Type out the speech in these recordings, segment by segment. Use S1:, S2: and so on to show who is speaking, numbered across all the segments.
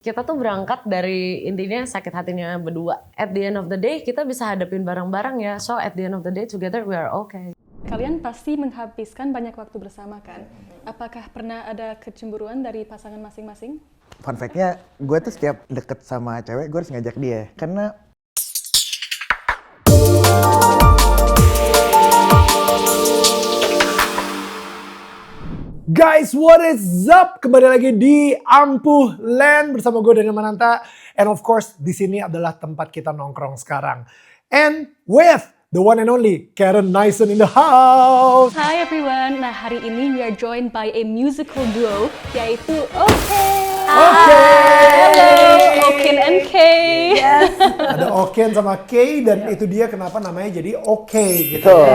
S1: Kita tuh berangkat dari intinya sakit hatinya berdua. At the end of the day, kita bisa hadapin bareng-bareng ya. So at the end of the day, together we are okay.
S2: Kalian pasti menghabiskan banyak waktu bersama kan? Apakah pernah ada kecemburuan dari pasangan masing-masing?
S3: Fun fact-nya, gue tuh setiap deket sama cewek, gue harus ngajak dia. Karena
S4: Guys, what is up? Kembali lagi di Ampuh Land bersama gue Daniel Mananta. And of course, di sini adalah tempat kita nongkrong sekarang. And with the one and only Karen Nyson in the house.
S2: Hi everyone, nah hari ini we are joined by a musical duo yaitu Okay. Hello, Okin and Kay.
S1: Yes.
S4: Ada Oken sama Kay dan itu dia kenapa namanya jadi Okay gitu.
S3: Betul.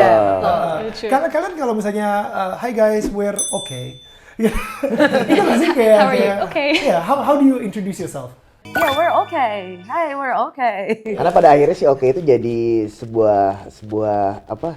S2: Very true.
S4: Kalian kalau misalnya, hi guys, we're okay. Itu nggak sih kayak,
S2: How are you? Okay.
S4: Yeah, how do you introduce yourself?
S1: Yeah, we're okay. Hi, we're okay.
S3: karena pada akhirnya si Oke itu jadi sebuah apa?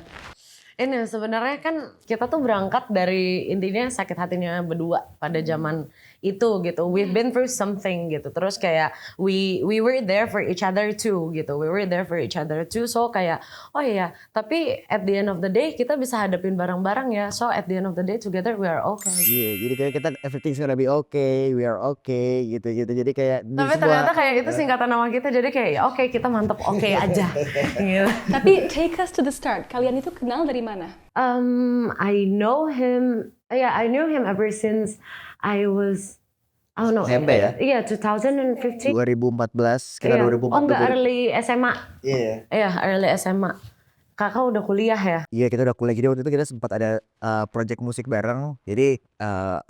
S1: Ini sebenarnya kan kita tuh berangkat dari intinya sakit hatinya berdua pada zaman itu gitu. We've been through something gitu. Terus kayak we were there for each other too gitu. We were there for each other too. So kayak oh iya, tapi at the end of the day kita bisa hadapin bareng-bareng ya. So at the end of the day together we are okay.
S3: Iya, jadi kayak kita everything's gonna be okay, we are okay gitu. Jadi kayak di
S1: Tapi ternyata kayak itu singkatan nama kita, jadi kayak ya oke, kita mantep oke aja. Gitu.
S2: Tapi take us to the start. Kalian itu kenal dari mana?
S1: I know him. Yeah, I knew him ever since I was. I don't know.
S3: SMP ya?
S1: Iya, 2015.
S3: 2014, kira
S1: Iya.
S3: 2014.
S1: Oh enggak, early SMA.
S3: Iya.
S1: Iya, early SMA. Kakak udah kuliah ya?
S3: Iya, kita udah kuliah. Jadi waktu itu kita sempat ada project musik bareng. Jadi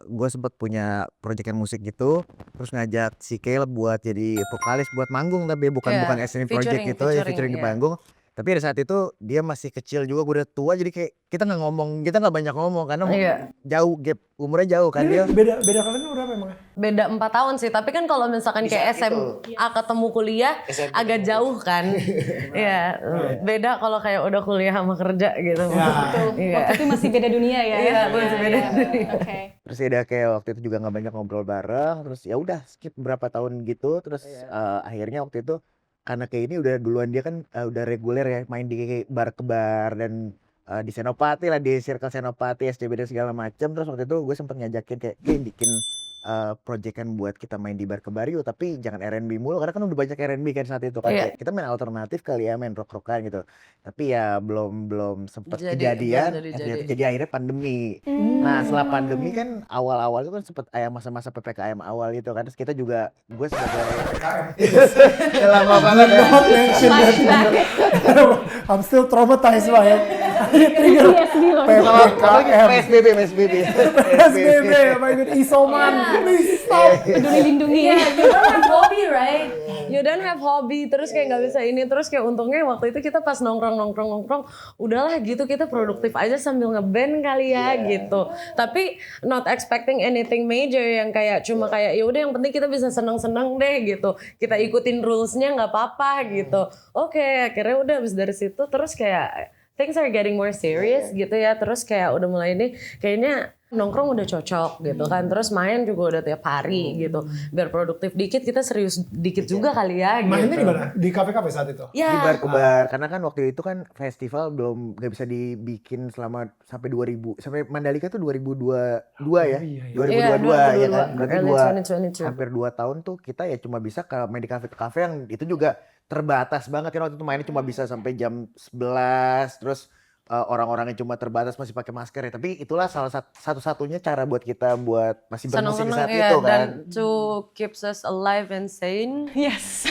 S3: gue sempat punya proyekan musik gitu. Terus ngajak si Kale buat jadi vokalis buat manggung, tapi bukan
S1: Iya,
S3: SNM project gitu ya, featuring di
S1: iya.
S3: panggung. Tapi pada saat itu dia masih kecil juga, gue udah tua, jadi kayak kita nggak banyak ngomong karena
S1: Iya.
S3: jauh gap umurnya jauh kan dia.
S4: Beda kalian berapa emang?
S1: Beda 4 tahun sih, tapi kan kalau misalkan kayak SMA ketemu kuliah agak jauh kan. Iya, beda kalau kayak udah kuliah sama kerja gitu. Iya.
S2: Waktu itu masih beda dunia ya?
S1: Iya, masih beda dunia.
S2: Oke.
S3: Terus ya kayak waktu itu juga nggak banyak ngobrol bareng. Terus ya udah skip berapa tahun gitu. Terus akhirnya waktu itu karena kayak ini udah duluan dia kan udah reguler ya main di bar ke bar dan di Senopati lah, di circle Senopati, SCB dan segala macam. Terus waktu itu gue sempet ngajakin kayak bikin proyekan buat kita main di bar ke bar yuk, tapi jangan R&B mulu karena kan udah banyak R&B kan saat itu kan.
S1: Iya.
S3: Kayak kita main alternatif kali ya, main rock-rockan gitu. Tapi ya belum sempet
S1: Jadi,
S3: kejadian.
S1: belum
S3: Jadi akhirnya pandemi. Nah setelah pandemi kan awal-awal itu kan sempet masa-masa PPKM awal itu kan. Terus kita juga, gue sebagai ya lama banget ya.
S4: Don't mention that. I'm still traumatized by it. Trigger PPKM.
S3: PSBB.
S4: PSBB, oh my god, isoman. Please stop.
S2: Peduli lindungi.
S1: Iya, you don't have hobby, right? You don't have hobby, terus kayak nggak bisa ini, terus kayak untungnya waktu itu kita pas nongkrong, udahlah gitu kita produktif aja sambil ngeband kali ya gitu. Tapi not expecting anything major yang kayak cuma kayak ya udah yang penting kita bisa seneng-seneng deh gitu. Kita ikutin rulesnya nggak apa-apa gitu. Oke, akhirnya udah habis dari situ terus kayak things are getting more serious gitu ya. Terus kayak udah mulai ini kayaknya nongkrong udah cocok gitu kan. Terus main juga udah tiap hari gitu. Biar produktif dikit, kita serius dikit juga kali ya gitu.
S4: Mainnya di mana? Di kafe-kafe saat itu?
S1: Ya.
S3: Di bar ke bar, karena kan waktu itu kan festival belum nggak bisa dibikin selama sampai 2000, sampai Mandalika tuh 2022 ya,
S4: iya.
S3: 2022 ya kan, berarti
S1: Early 2022.
S3: hampir 2 tahun tuh kita ya cuma bisa main di kafe yang itu juga terbatas banget kan, waktu itu mainnya cuma bisa sampai jam 11, terus orang-orangnya cuma terbatas masih pakai masker ya, tapi itulah salah satu-satunya cara buat kita buat masih bermusik
S1: Seneng-seneng
S3: saat
S1: ya,
S3: itu kan.
S1: dan to keeps us alive and sane.
S2: Yes.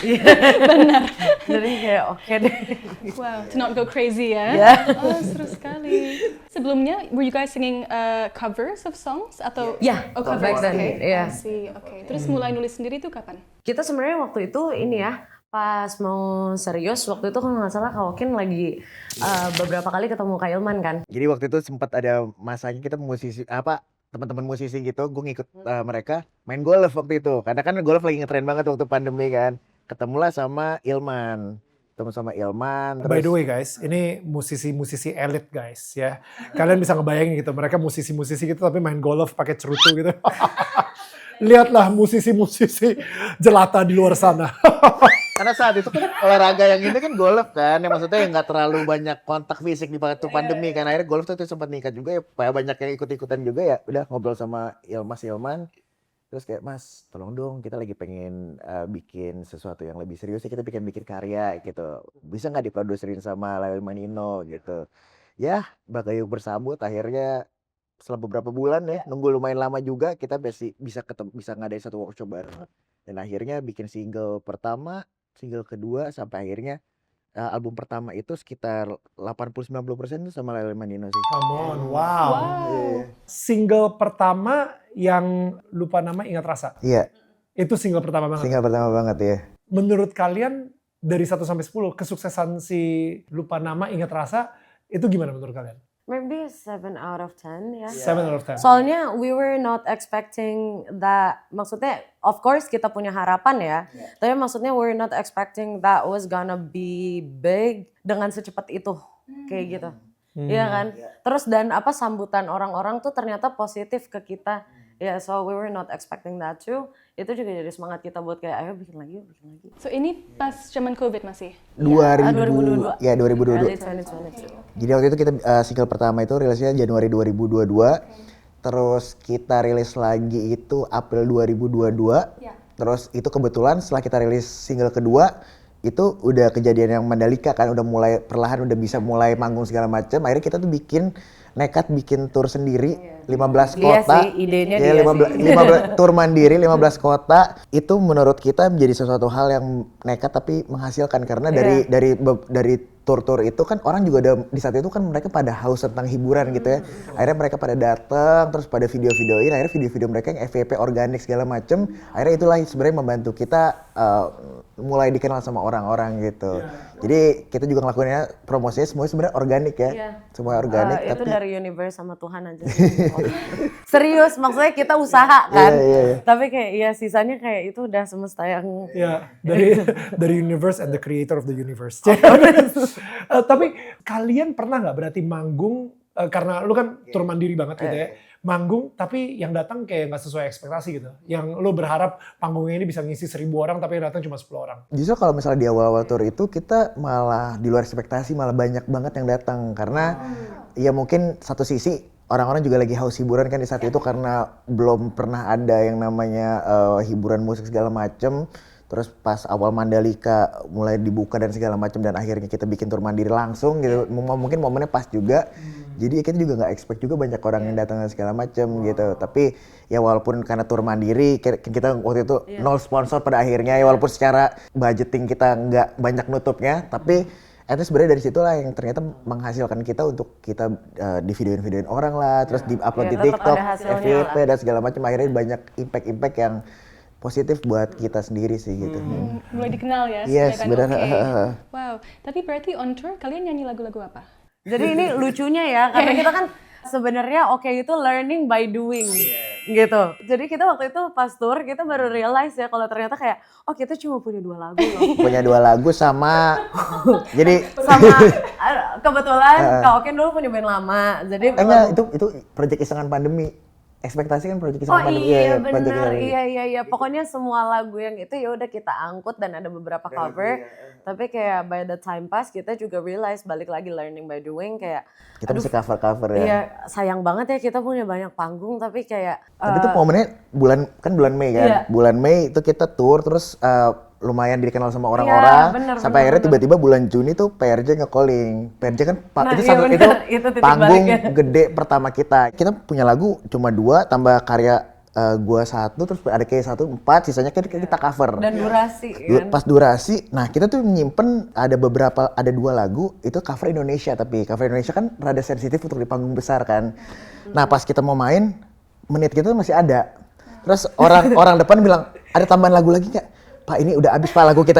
S1: Jadi kayak oke deh.
S2: Wow, to not go crazy ya?
S1: Yeah.
S2: Oh, seru sekali. Sebelumnya, were you guys singing covers of songs atau?
S1: Yeah,
S2: oh,
S1: back
S2: covers.
S1: then,
S2: Okay.
S1: yeah.
S2: I see. Okay. Terus mulai nulis sendiri tuh kapan?
S1: Kita sebenarnya waktu itu ini ya, pas mau serius waktu itu kalau nggak salah Kak Okin lagi beberapa kali ketemu Kak Ilman kan.
S3: Jadi waktu itu sempat ada masanya kita musisi teman-teman musisi gitu, gue ngikut mereka main golf waktu itu. Karena kan golf lagi ngetren banget waktu pandemi kan. Ketemulah sama Ilman. ketemu sama Ilman.
S4: By the way guys, ini musisi-musisi elit guys ya. Kalian bisa ngebayangin gitu, mereka musisi-musisi gitu tapi main golf pakai cerutu gitu. Lihatlah musisi-musisi jelata di luar sana.
S3: Karena saat itu kan olahraga yang ini kan golf kan, yang maksudnya yang nggak terlalu banyak kontak fisik di waktu pandemi kan. Akhirnya golf tuh sempat ningkat juga ya, banyak yang ikut-ikutan juga ya. Udah ngobrol sama Ilman, terus kayak Mas, tolong dong kita lagi pengen bikin sesuatu yang lebih serius ya, kita bikin karya gitu. Bisa nggak diproduserin sama Leo Manino gitu. Ya, Bagayu bersambut akhirnya setelah beberapa bulan ya, nunggu lumayan lama juga kita bisa ngadain satu workshop bareng. Dan akhirnya bikin single pertama, single kedua sampai akhirnya album pertama itu sekitar 80-90% itu sama Leo Manino sih.
S4: Come on, wow. Single pertama yang lupa nama ingat rasa.
S3: Iya.
S4: Itu single pertama banget.
S3: Single pertama banget ya.
S4: Menurut kalian dari 1 sampai 10 kesuksesan si lupa nama ingat rasa itu gimana menurut kalian?
S1: Maybe 7 out of 10 ya.
S4: 7 out of 10.
S1: Soalnya we were not expecting that, maksudnya of course kita punya harapan ya, tapi maksudnya we're not expecting that was gonna be big dengan secepat itu, kayak gitu. Iya kan? Terus dan sambutan orang-orang tuh ternyata positif ke kita. Ya, so we were not expecting that too. Itu juga jadi semangat kita buat kayak ayo bikin lagi.
S2: So ini pas zaman COVID masih?
S3: 2022. Ya, 2022.
S1: Early 2022.
S3: Jadi waktu itu kita single pertama itu rilisnya Januari 2022. Terus kita rilis lagi itu April 2022. Terus itu kebetulan setelah kita rilis single kedua itu udah kejadian yang Mandalika kan, udah mulai perlahan udah bisa mulai manggung segala macam. Akhirnya kita tuh nekat bikin tour sendiri 15 kota.
S1: Iya sih, idenya
S3: ya, 15 tour mandiri 15 kota. Itu menurut kita menjadi sesuatu hal yang nekat tapi menghasilkan karena dari tour itu kan orang juga ada di saat itu kan mereka pada haus tentang hiburan gitu ya. Akhirnya mereka pada datang terus pada video-videoin, akhirnya video-video mereka yang FYP organik segala macem. Akhirnya itulah sebenarnya membantu kita mulai dikenal sama orang-orang gitu. Jadi kita juga ngelakuinnya promosinya semuanya sebenarnya organik ya. Semua organik
S1: itu
S3: tapi
S1: dari universe sama Tuhan aja. Serius, maksudnya kita usaha kan. Tapi kayak sisanya kayak itu udah semesta yang
S4: dari universe and the creator of the universe. Tapi kalian pernah nggak berarti manggung karena lu kan tur mandiri banget gitu ya, manggung tapi yang datang kayak nggak sesuai ekspektasi gitu, yang lu berharap panggungnya ini bisa ngisi 1000 orang tapi yang datang cuma 10 orang.
S3: Justru kalau misalnya di awal-awal tour itu kita malah di luar ekspektasi, malah banyak banget yang datang karena ya mungkin satu sisi orang-orang juga lagi haus hiburan kan di saat itu karena belum pernah ada yang namanya hiburan musik segala macem. Terus pas awal Mandalika mulai dibuka dan segala macam dan akhirnya kita bikin tur mandiri langsung gitu. Mungkin momennya pas juga. Jadi kita juga nggak expect juga banyak orang yang datang dan segala macam gitu. Tapi ya walaupun karena tur mandiri kita waktu itu nol sponsor pada akhirnya ya walaupun secara budgeting kita nggak banyak nutupnya, tapi itu sebenarnya dari situlah yang ternyata menghasilkan kita untuk kita di videoin orang lah, terus di-upload di TikTok, FYP dan segala macam. Akhirnya banyak impact yang positif buat kita sendiri sih gitu.
S2: Mulai dikenal ya.
S3: Yes, benar.
S2: Wow, tapi berarti on tour kalian nyanyi lagu-lagu apa?
S1: Jadi ini lucunya ya, karena kita kan sebenarnya itu learning by doing gitu. Jadi kita waktu itu pas tour kita baru realize ya kalau ternyata kayak kita cuma punya 2 lagu loh.
S3: Punya 2 lagu sama jadi
S1: kebetulan Kak Oken dulu punya band lama. Jadi
S3: enggak, itu project isengan pandemi. Ekspektasi kan project isengan pandemi.
S1: Iya benar. Iya. Pokoknya semua lagu yang itu ya udah kita angkut dan ada beberapa cover. Tapi kayak by the time pass kita juga realize balik lagi learning by doing kayak
S3: kita mesti cover ya.
S1: Iya, sayang banget ya kita punya banyak panggung tapi kayak
S3: tapi itu momennya bulan Mei kan.
S1: Iya.
S3: Bulan Mei itu kita tour terus lumayan dikenal sama orang-orang sampai akhirnya tiba-tiba bulan Juni tuh PRJ nge-calling. PRJ kan itu panggung gede pertama kita. Kita punya lagu cuma 2 tambah karya gua 1 terus ada kayak 1 4 sisanya kita cover.
S1: Dan durasi kan.
S3: Pas durasi. Nah, kita tuh nyimpen ada 2 lagu itu cover Indonesia, tapi cover Indonesia kan rada sensitif untuk di panggung besar kan. Nah, pas kita mau main menit kita masih ada. Terus orang depan bilang, "Ada tambahan lagu lagi nggak?" Pak, ini udah habis Pak lagu kita.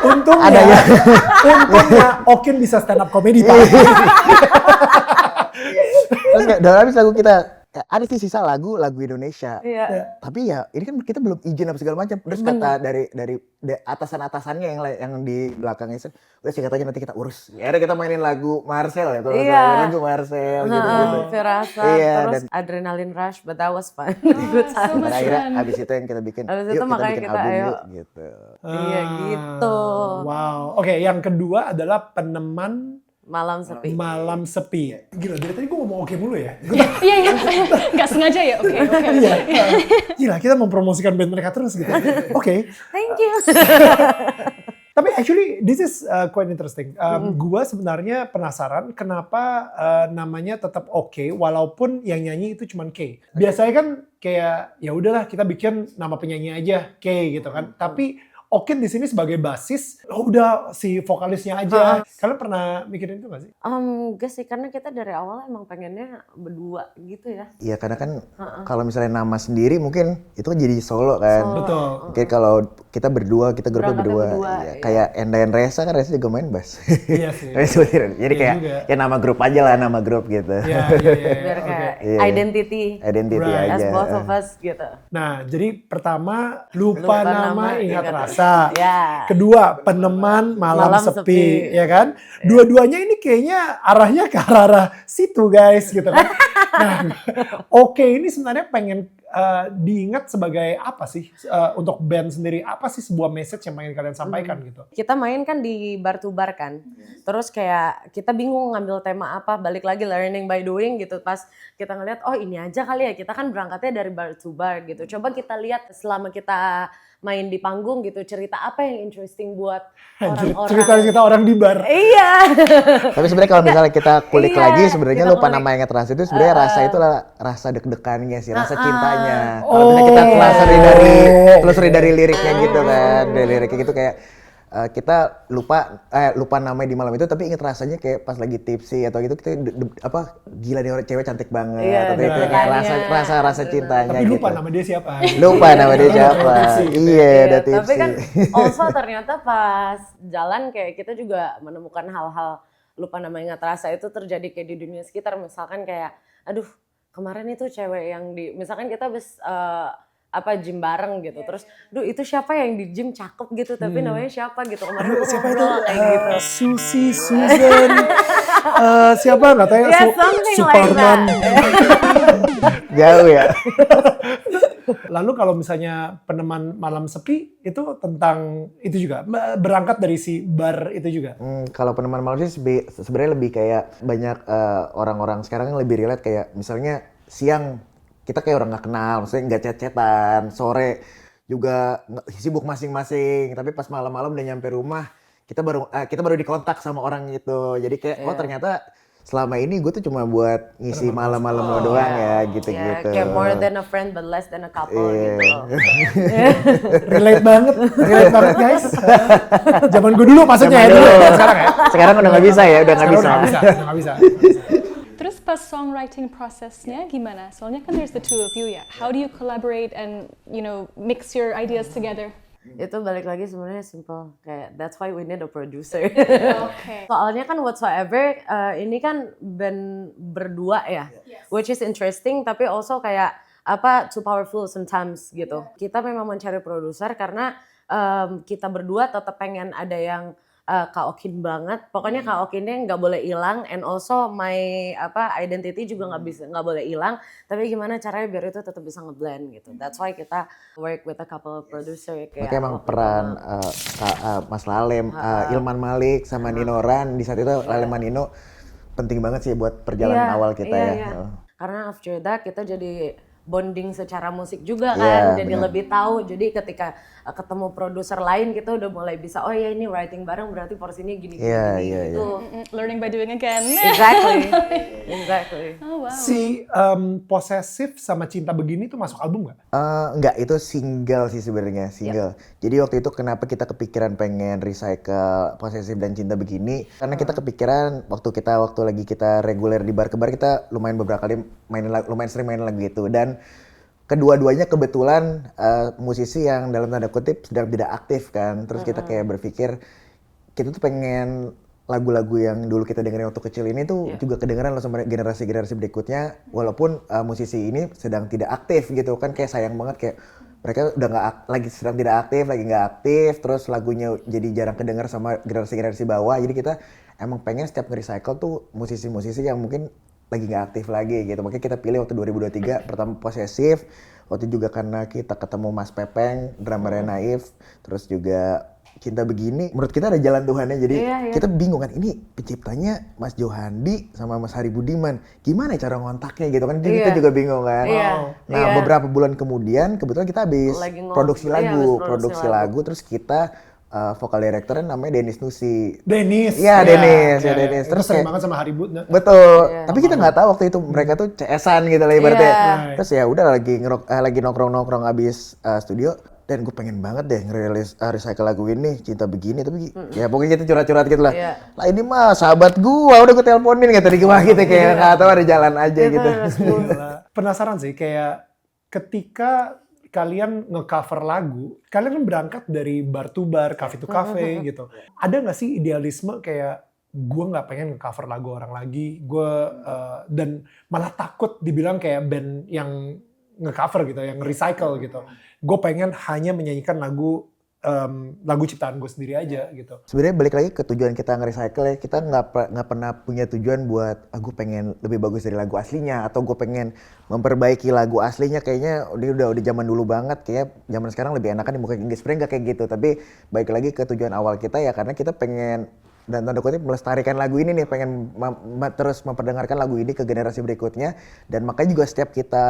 S3: Untungnya
S4: Oken bisa stand up comedy Pak.
S3: Terus kayak udah habis lagu kita. ada sih sisa lagu Indonesia.
S1: Iya.
S3: Tapi ya ini kan kita belum izin apa segala macam. Terus kata dari atasan-atasannya yang di belakangnya udah sih katanya nanti kita urus. Ya udah kita mainin lagu Marcel ya, terus lagu Marcel gitu.
S1: Firasat,
S3: Iya,
S1: terus Adrenaline Rush, but that was fun. Good time.
S3: Pada akhirnya abis itu yang kita bikin,
S1: Abis
S3: yuk
S1: itu
S3: kita
S1: makanya
S3: bikin
S1: kita
S3: album
S1: ayo.
S3: yuk gitu.
S1: Iya gitu.
S4: Wow. Oke, yang kedua adalah peneman
S1: Malam sepi.
S4: malam sepi. Gila, dari tadi gue ngomong oke mulu ya.
S2: Iya, nggak sengaja ya. Oke.
S4: Iya. Gila, kita mempromosikan band mereka terus gitu. Oke.
S1: Thank you.
S4: Tapi actually this is quite interesting. Gua sebenarnya penasaran kenapa namanya tetap oke walaupun yang nyanyi itu cuman K. Biasanya kan kayak ya udahlah kita bikin nama penyanyi aja K gitu kan. Tapi Okin di sini sebagai basis, udah si vokalisnya aja. Kalian pernah mikirin itu gak sih?
S1: Enggak sih, karena kita dari awal emang pengennya berdua gitu ya.
S3: Iya karena kan kalau misalnya nama sendiri mungkin itu kan jadi solo kan.
S4: Betul.
S3: Mungkin kalau kita berdua, kita grupnya
S1: Berangkatnya
S3: berdua.
S1: berdua,
S3: Iya.
S1: iya.
S3: Kayak Enda dan Reza kan Reza juga main bass.
S4: Iya sih.
S3: Jadi
S4: Iya
S3: kayak
S4: juga.
S3: ya nama grup aja lah, nama grup gitu.
S4: Iya.
S1: Biar
S4: Oke.
S1: kayak
S3: Iya.
S1: identity
S3: Identity
S4: Right.
S1: as
S3: aja.
S1: both of us gitu.
S4: Nah, jadi pertama lupa
S1: Lupa
S4: nama
S1: nama,
S4: ingat
S1: ingat
S4: rasa.
S1: Ya.
S4: Kedua, peneman malam
S1: Malam
S4: sepi,
S1: sepi.
S4: ya kan? Dua-duanya ini kayaknya arahnya ke arah situ guys, gitu kan? Nah, oke ini sebenarnya pengen diingat sebagai apa sih untuk band sendiri? Apa sih sebuah message yang pengen kalian sampaikan gitu?
S1: Kita main kan di bar to bar kan. Terus kayak kita bingung ngambil tema apa, balik lagi learning by doing gitu. Pas kita ngeliat, oh ini aja kali ya, kita kan berangkatnya dari bar to bar gitu. Coba kita lihat selama kita main di panggung gitu, cerita apa yang interesting buat orang-orang.
S4: Cerita-cerita orang di bar.
S1: Iya.
S3: Tapi sebenarnya kalau misalnya kita kulik
S1: Iya,
S3: lagi sebenarnya
S1: kita
S3: lupa
S1: kulik.
S3: nama ingat rasa itu sebenarnya rasa itu lah rasa deg-degannya sih, rasa cintanya. Kalau
S4: Oh.
S3: misalnya kita telusuri dari liriknya gitu kan, dari liriknya gitu kayak kita lupa namanya di malam itu tapi inget rasanya kayak pas lagi tipsy atau gitu kita gila nih orang cewek cantik banget
S1: Iya,
S3: atau itu kayak
S1: deg-degannya.
S3: rasa cintanya
S4: Tapi
S3: gitu.
S4: lupa nama dia siapa.
S3: Lupa nama dia siapa.
S4: Tipsy.
S3: Iya, udah tipsy.
S1: Tapi kan also ternyata pas jalan kayak kita juga menemukan hal-hal lupa nama ingat rasa itu terjadi kayak di dunia sekitar. Misalkan kayak, aduh kemarin itu cewek yang misalkan kita habis gym bareng gitu, terus, duh itu siapa yang di gym cakep gitu, tapi namanya siapa gitu, kemarin aku
S4: Siapa itu?
S1: ngobrol kayak gitu.
S4: Susi, Susan, siapa nggak tahu ya?
S1: Yeah, something like
S4: Superman.
S3: Jauh ya.
S4: Lalu kalau misalnya peneman malam sepi itu tentang itu juga berangkat dari si bar itu juga.
S3: Kalau peneman malam sih sebenarnya lebih kayak banyak orang-orang sekarang yang lebih relate kayak misalnya siang kita kayak orang nggak kenal, maksudnya nggak chat-chatan, sore juga sibuk masing-masing, tapi pas malam-malam udah nyampe rumah kita baru dikontak sama orang itu, jadi kayak oh ternyata selama ini gue tuh cuma buat ngisi malam-malam lo doang ya gitu-gitu.
S1: Kayak more than a friend but less than a couple
S3: Iya.
S1: gitu loh.
S4: Relate banget guys. Zaman gue dulu maksudnya ya dulu. Sekarang ya.
S3: Sekarang udah nggak bisa ya, udah nggak
S4: Sekarang
S3: bisa.
S4: udah nggak bisa.
S2: Terus pas songwriting prosesnya gimana? Soalnya kan there's the two of you ya. How do you collaborate and mix your ideas together?
S1: Itu balik lagi sebenarnya simple, kayak that's why we need a producer.
S2: Oke.
S1: Soalnya kan whatsoever ini kan band berdua ya, which is interesting tapi also kayak too powerful sometimes gitu. Kita memang mencari produser karena kita berdua tetap pengen ada yang Kak Okin banget. Pokoknya Kak Okinnya nggak boleh hilang, and also my identity juga nggak boleh hilang. Tapi gimana caranya biar itu tetap bisa ngeblend gitu. That's why kita work with a couple of producer kayak.
S3: Makanya emang peran Mas Lalem, Ilman Malik sama Nino Ran di saat itu Lalem sama Nino penting banget sih buat perjalanan awal kita ya.
S1: Iya. Karena after that kita jadi bonding secara musik juga
S3: Iya,
S1: kan, jadi
S3: bener.
S1: lebih tahu. Jadi ketika ketemu produser lain kita udah mulai bisa, oh ya ini writing bareng berarti porsinya gini
S3: Iya,
S1: gini
S3: iya,
S1: gitu.
S2: Learning by doing again.
S1: Exactly.
S2: Oh wow.
S4: Si posesif sama cinta begini tuh masuk album nggak?
S3: Enggak, itu single sih sebenarnya, single. Jadi waktu itu kenapa kita kepikiran pengen recycle Posesif dan Cinta Begini? Karena kita kepikiran waktu lagi kita reguler di bar ke bar, kita lumayan beberapa kali lumayan sering main lagu itu. Dan kedua-duanya kebetulan musisi yang dalam tanda kutip sedang tidak aktif kan. Terus kita kayak berpikir kita tuh pengen lagu-lagu yang dulu kita dengerin waktu kecil ini tuh juga kedengeran loh sama generasi-generasi berikutnya, walaupun musisi ini sedang tidak aktif gitu kan, kayak sayang banget kayak mereka udah lagi sedang tidak aktif, lagi nggak aktif, terus lagunya jadi jarang kedenger sama generasi-generasi bawah. Jadi kita emang pengen setiap nge-recycle tuh musisi-musisi yang mungkin lagi nggak aktif lagi gitu. Makanya kita pilih waktu 2023 pertama Posesif, waktu juga karena kita ketemu Mas Pepeng, drummernya Naif, terus juga Cinta Begini. Menurut kita ada jalan Tuhannya, jadi kita bingung kan, ini penciptanya Mas Johandi sama Mas Hari Budiman, gimana cara ngontaknya gitu kan, jadi kita juga bingung kan. Nah beberapa bulan kemudian kebetulan kita habis produksi lagu, terus kita vokal directornya namanya Dennis Nusi.
S4: Dennis.
S3: Iya, Dennis.
S4: Terus sering banget sama Hari Bud.
S3: Betul. Tapi kita nggak tahu waktu itu mereka tuh CS-an gitu lah ibaratnya. Terus ya udah lagi nongkrong abis studio, dan gue pengen banget deh ngerilis recycle lagu ini, Cinta Begini. Tapi ya pokoknya kita curhat-curhat gitu lah. Lah ini mah sahabat gua, udah gue teleponin gitu di gitu kayak nggak tahu ada jalan aja gitu.
S4: Penasaran sih kayak ketika kalian nge-cover lagu, kalian kan berangkat dari bar to bar, cafe to cafe gitu. Ada nggak sih idealisme kayak gue nggak pengen nge-cover lagu orang lagi, dan malah takut dibilang kayak band yang nge-cover gitu, yang recycle gitu. Gue pengen hanya menyanyikan lagu ciptaan gue sendiri aja gitu.
S3: Sebenarnya balik lagi ke tujuan kita nge-recycle ya, kita nggak pernah punya tujuan buat gue pengen lebih bagus dari lagu aslinya, atau gue pengen memperbaiki lagu aslinya. Kayaknya udah zaman dulu banget, kayak zaman sekarang lebih enakan di muka Inggris. Sebenarnya nggak kayak gitu, tapi balik lagi ke tujuan awal kita ya, karena kita pengen dan tanda kutip melestarikan lagu ini nih, pengen terus memperdengarkan lagu ini ke generasi berikutnya. Dan makanya juga setiap kita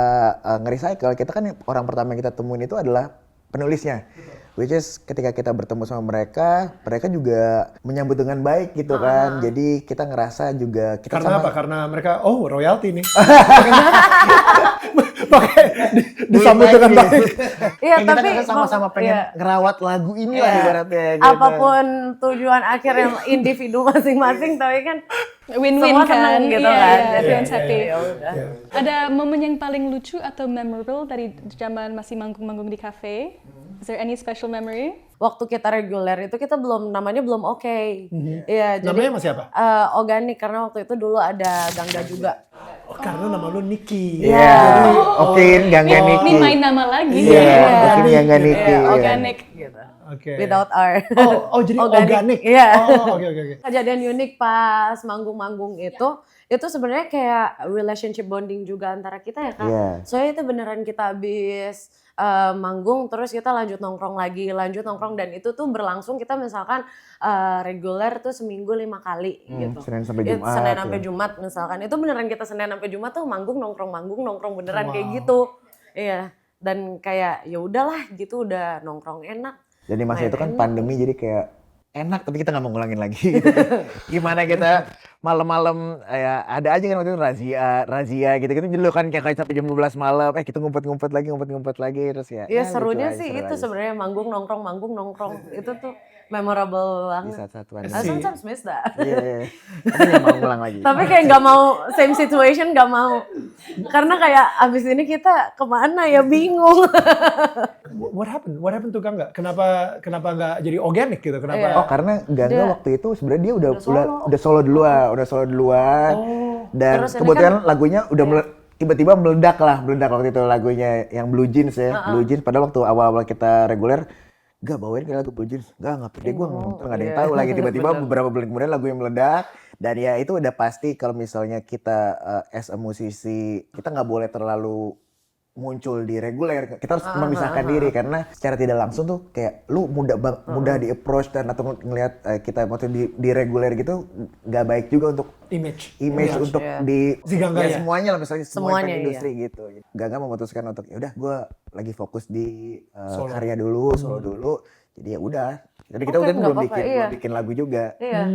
S3: nge-recycle, kita kan orang pertama yang kita temuin itu adalah penulisnya. Which is ketika kita bertemu sama mereka juga menyambut dengan baik gitu kan. Jadi kita ngerasa juga kita
S4: karena apa? Karena mereka royalty nih. Makanya disambut dengan baik.
S1: Iya,
S3: kita
S1: tapi
S3: kan sama-sama pengen ngerawat lagu ini lah ibaratnya gitu.
S1: Apapun tujuan akhirnya individu masing-masing, tapi kan
S2: win-win
S1: semua
S2: kan,
S1: seneng gitu kan.
S2: everyone's happy.
S1: Udah.
S2: Ada momen yang paling lucu atau memorable dari zaman masih manggung-manggung di cafe? Is there any special memory?
S1: Waktu kita reguler itu kita namanya belum oke. Iya, jadi
S4: Namanya masih apa?
S1: organik, karena waktu itu dulu ada Gangga juga.
S4: Oh, karena nama lu Niki.
S3: Iya. Oke, Gangga Niki.
S2: Ini main nama lagi.
S3: Iya, Oke Gangga Niki.
S2: Organic.
S1: Gitu.
S4: Oke.
S1: Without R.
S4: Oh jadi organik.
S1: Iya.
S4: Oh, oke.
S1: Kejadian unik pas manggung-manggung itu sebenarnya kayak relationship bonding juga antara kita ya kan. Soalnya itu beneran kita habis manggung terus kita lanjut nongkrong, dan itu tuh berlangsung, kita misalkan reguler tuh seminggu 5 kali gitu.
S3: Senin sampai Jumat.
S1: Senin sampai Jumat misalkan. Itu beneran kita Senin sampai Jumat tuh manggung nongkrong beneran kayak gitu. Iya. Dan kayak ya udahlah gitu, udah nongkrong enak.
S3: Jadi masa itu kan pandemi, jadi kayak enak, tapi kita nggak mau ngulangin lagi. Gitu. Gimana kita malam-malam ya ada aja kan waktu itu razia gitu-gitu dulu kan, kayak sampai jam 12 malam kita ngumpet-ngumpet lagi terus ya.
S1: Iya, serunya sih itu sebenarnya manggung nongkrong itu tuh memorable banget. I sometimes miss that.
S3: Iya. Tapi nggak mau ngulang lagi.
S1: Tapi kayak nggak mau same situation, nggak mau. Karena kayak abis ini kita kemana ya, bingung.
S4: What happened to Gangga? Kenapa nggak jadi organik gitu? Kenapa?
S3: Oh, karena Gangga waktu itu sebenarnya dia udah solo duluan. Dan kebetulan kan lagunya udah tiba-tiba meledak waktu itu lagunya yang Blue Jeans ya. Blue Jeans, padahal waktu awal-awal kita reguler gak bawain kayak lagu Blue Jeans, gak pede gue nggak ada yang tahu lagi. Tiba-tiba beberapa bulan kemudian lagu yang meledak. Dan ya itu udah pasti kalau misalnya kita as a musisi, kita nggak boleh terlalu muncul di reguler, kita harus memisahkan diri, karena secara tidak langsung tuh kayak lu mudah di approach dan atau ngelihat kita maksudnya di reguler gitu nggak baik juga untuk image untuk di
S4: si Gangga ya?
S3: Semuanya lah, misalnya
S1: semuanya
S3: industri gitu. Gangga memutuskan untuk ya udah gue lagi fokus di karya dulu, solo dulu, jadi ya udah. Jadi kita udah belum bikin lagu juga.
S1: Iya.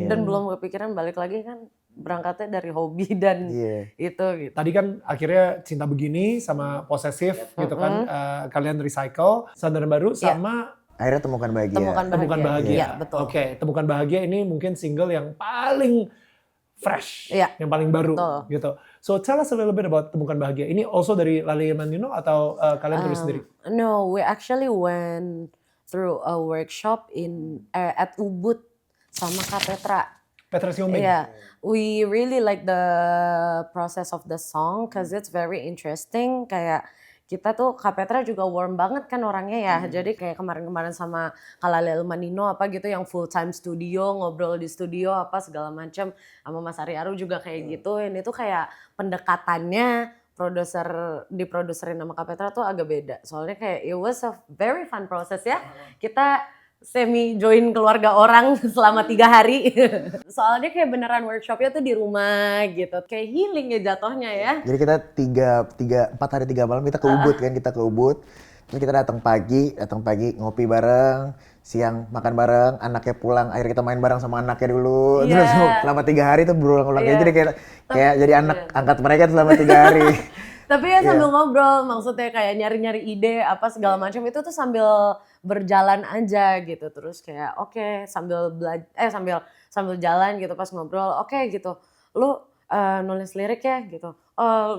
S1: Dan belum kepikiran balik lagi kan, berangkatnya dari hobi dan itu gitu.
S4: Tadi kan akhirnya Cinta Begini sama Posesif gitu kan, kalian recycle Sadar Baru sama
S3: akhirnya Temukan Bahagia.
S4: Temukan Bahagia.
S1: Iya, betul.
S4: Oke, Temukan Bahagia ini mungkin single yang paling fresh, yang paling baru gitu. So tell us a little bit about Temukan Bahagia. Ini also dari Lale Mandino atau kalian tulis sendiri?
S1: No, we actually went through a workshop at Ubud sama Kapetra.
S4: Petra Sihombing.
S1: Yeah, we really like the process of the song cause it's very interesting. Kayak kita tuh Kak Petra juga warm banget kan orangnya ya. Jadi kayak kemarin-kemarin sama Kalalel Manino apa gitu yang full time studio, ngobrol di studio apa segala macam. Sama Mas Ari Aru juga kayak gitu. Ini tuh kayak pendekatannya diproduserin sama Kak Petra tuh agak beda. Soalnya kayak it was a very fun process ya. Kita semi join keluarga orang selama 3 hari. Soalnya kayak beneran workshopnya tuh di rumah gitu. Kayak healing ya jatuhnya ya.
S3: Jadi kita 4 hari 3 malam kita ke Ubud kan, kita ke Ubud. Terus kita datang pagi ngopi bareng, siang makan bareng, anaknya pulang, akhirnya kita main bareng sama anaknya dulu.
S1: Iya.
S3: Terus selama 3 hari tuh berulang-ulang
S1: Iya.
S3: jadi kayak jadi anak angkat mereka selama 3 hari.
S1: Tapi ya sambil ngobrol, maksudnya kayak nyari-nyari ide apa segala macam itu tuh sambil berjalan aja gitu. Terus kayak oke, sambil jalan gitu pas ngobrol, oke gitu. Lu nulis lirik ya gitu.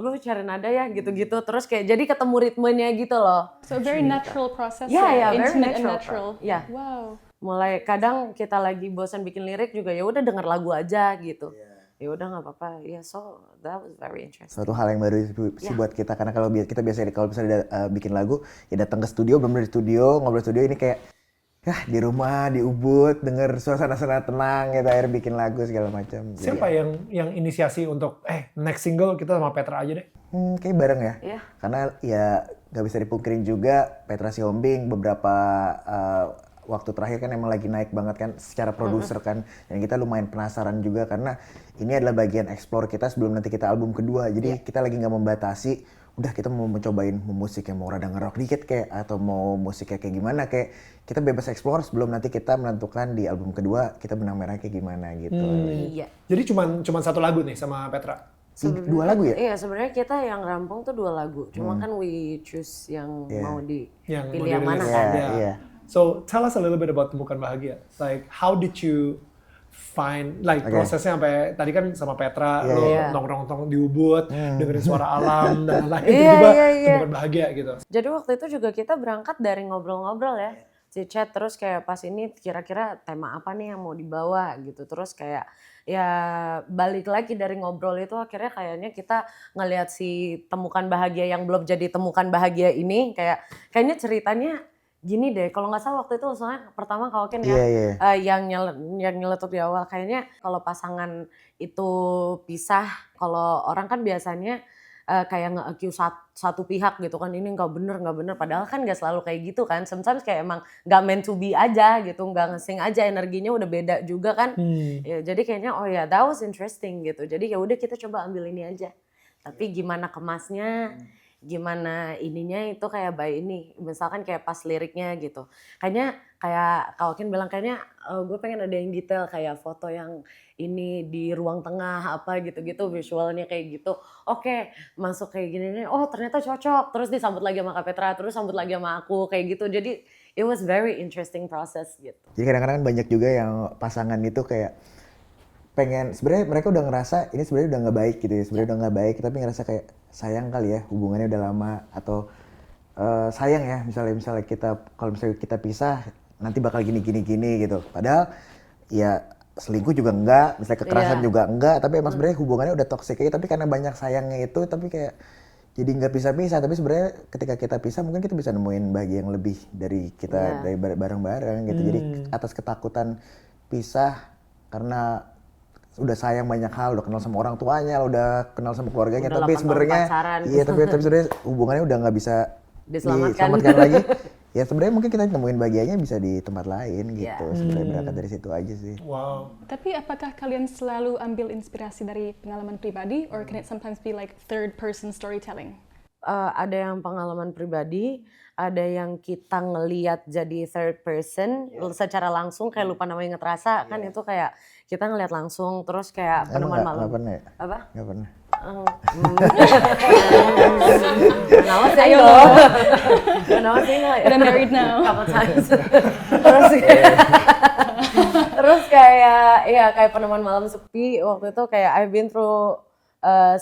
S1: Lu cari nada ya gitu-gitu. Terus kayak jadi ketemu ritmenya gitu loh.
S2: So a very natural process.
S1: Yeah, yeah, very
S2: intimate and
S1: natural.
S2: natural.
S1: Yeah.
S2: Wow.
S1: Mulai kadang kita lagi bosan bikin lirik juga ya udah denger lagu aja gitu. Ya udah nggak apa-apa. Ya so that was very interesting.
S3: Suatu hal yang baru sih buat kita karena kalau kita biasanya kalau misalnya bikin lagu ya datang ke studio, bener-bener di studio, ngobrol studio, ini kayak di rumah di Ubud denger suasana tenang gitu, akhirnya bikin lagu segala macam.
S4: Siapa yang inisiasi untuk next single kita sama Petra aja deh?
S3: Kayak bareng ya.
S1: Iya.
S3: Karena ya nggak bisa dipungkirin juga Petra Sihombing beberapa waktu terakhir kan emang lagi naik banget kan secara produser kan. Dan kita lumayan penasaran juga karena ini adalah bagian explore kita sebelum nanti kita album kedua. Jadi kita lagi nggak membatasi, udah kita mau mencobain musik yang mau rada nge-rock dikit kayak atau mau musiknya kayak gimana, kayak kita bebas explore sebelum nanti kita menentukan di album kedua kita benang merah kayak gimana gitu.
S1: Iya.
S4: Jadi cuman satu lagu nih sama Petra?
S3: 2 lagu ya?
S1: Iya, sebenarnya kita yang rampung tuh 2 lagu. Cuma kan we choose yang mau dipilih yang mana kan.
S3: Iya.
S4: So tell us a little bit about Temukan Bahagia. Like how did you find prosesnya sampai tadi kan sama Petra lo nongkrong di Ubud, dengerin suara alam dan lain-lain tiba-tiba Temukan Bahagia gitu.
S1: Jadi waktu itu juga kita berangkat dari ngobrol-ngobrol ya. Chat terus kayak pas ini kira-kira tema apa nih yang mau dibawa gitu. Terus kayak ya balik lagi dari ngobrol itu akhirnya kayaknya kita ngelihat si Temukan Bahagia yang belum jadi Temukan Bahagia ini kayaknya ceritanya gini deh, kalau nggak salah waktu itu soalnya pertama kalau kan yang nyeletuk di awal kayaknya kalau pasangan itu pisah, kalau orang kan biasanya kayak nge-accuse satu pihak gitu kan, ini nggak bener, padahal kan nggak selalu kayak gitu kan, sometimes kayak emang nggak meant to be aja gitu, nggak ngesing aja, energinya udah beda juga kan, ya, jadi kayaknya oh ya that was interesting gitu, jadi ya udah kita coba ambil ini aja, tapi gimana kemasnya, gimana ininya itu kayak by ini, misalkan kayak pas liriknya gitu, kayaknya kayak Kak Okin bilang kayaknya gue pengen ada yang detail kayak foto yang ini di ruang tengah apa gitu-gitu visualnya kayak gitu, oke masuk kayak gini nih, oh ternyata cocok, terus disambut lagi sama Kak Petra, terus sambut lagi sama aku kayak gitu, jadi it was very interesting process gitu.
S3: Jadi kadang-kadang banyak juga yang pasangan itu kayak pengen, sebenarnya mereka udah ngerasa ini sebenarnya udah nggak baik gitu ya, sebenarnya udah nggak baik, tapi ngerasa kayak sayang kali ya hubungannya udah lama, atau sayang ya misalnya kita kalau misalnya kita pisah nanti bakal gini gitu, padahal ya selingkuh juga enggak, misalnya kekerasan juga enggak, tapi emang sebenarnya hubungannya udah toxic aja, tapi karena banyak sayangnya itu, tapi kayak jadi nggak pisah-pisah, tapi sebenarnya ketika kita pisah mungkin kita bisa nemuin bahagia yang lebih dari kita dari bareng-bareng gitu. Jadi atas ketakutan pisah karena udah sayang banyak hal, udah kenal sama orang tuanya, udah kenal sama keluarganya,
S1: Udah
S3: tapi
S1: 8 tahun
S3: sebenarnya
S1: pacaran.
S3: iya tapi sebenarnya hubungannya udah nggak bisa
S1: Diselamatkan.
S3: diselamatkan lagi. Ya sebenarnya mungkin kita nemuin bahagianya bisa di tempat lain gitu. Sebenarnya berangkat dari situ aja sih.
S4: Wow.
S2: Tapi apakah kalian selalu ambil inspirasi dari pengalaman pribadi, or can it sometimes be like third person storytelling?
S1: Ada yang pengalaman pribadi, ada yang kita ngeliat jadi third person secara langsung kayak lupa namanya ngeterasa kan itu kayak kita ngeliat langsung terus kayak penemuan malam.
S3: Nggak pernah ya?
S1: Apa?
S3: Nggak pernah.
S1: Kenapa single? Kenapa single ya?
S2: Udah married now.
S1: Couple times. Terus kayak penemuan malam sepi waktu itu kayak I've been through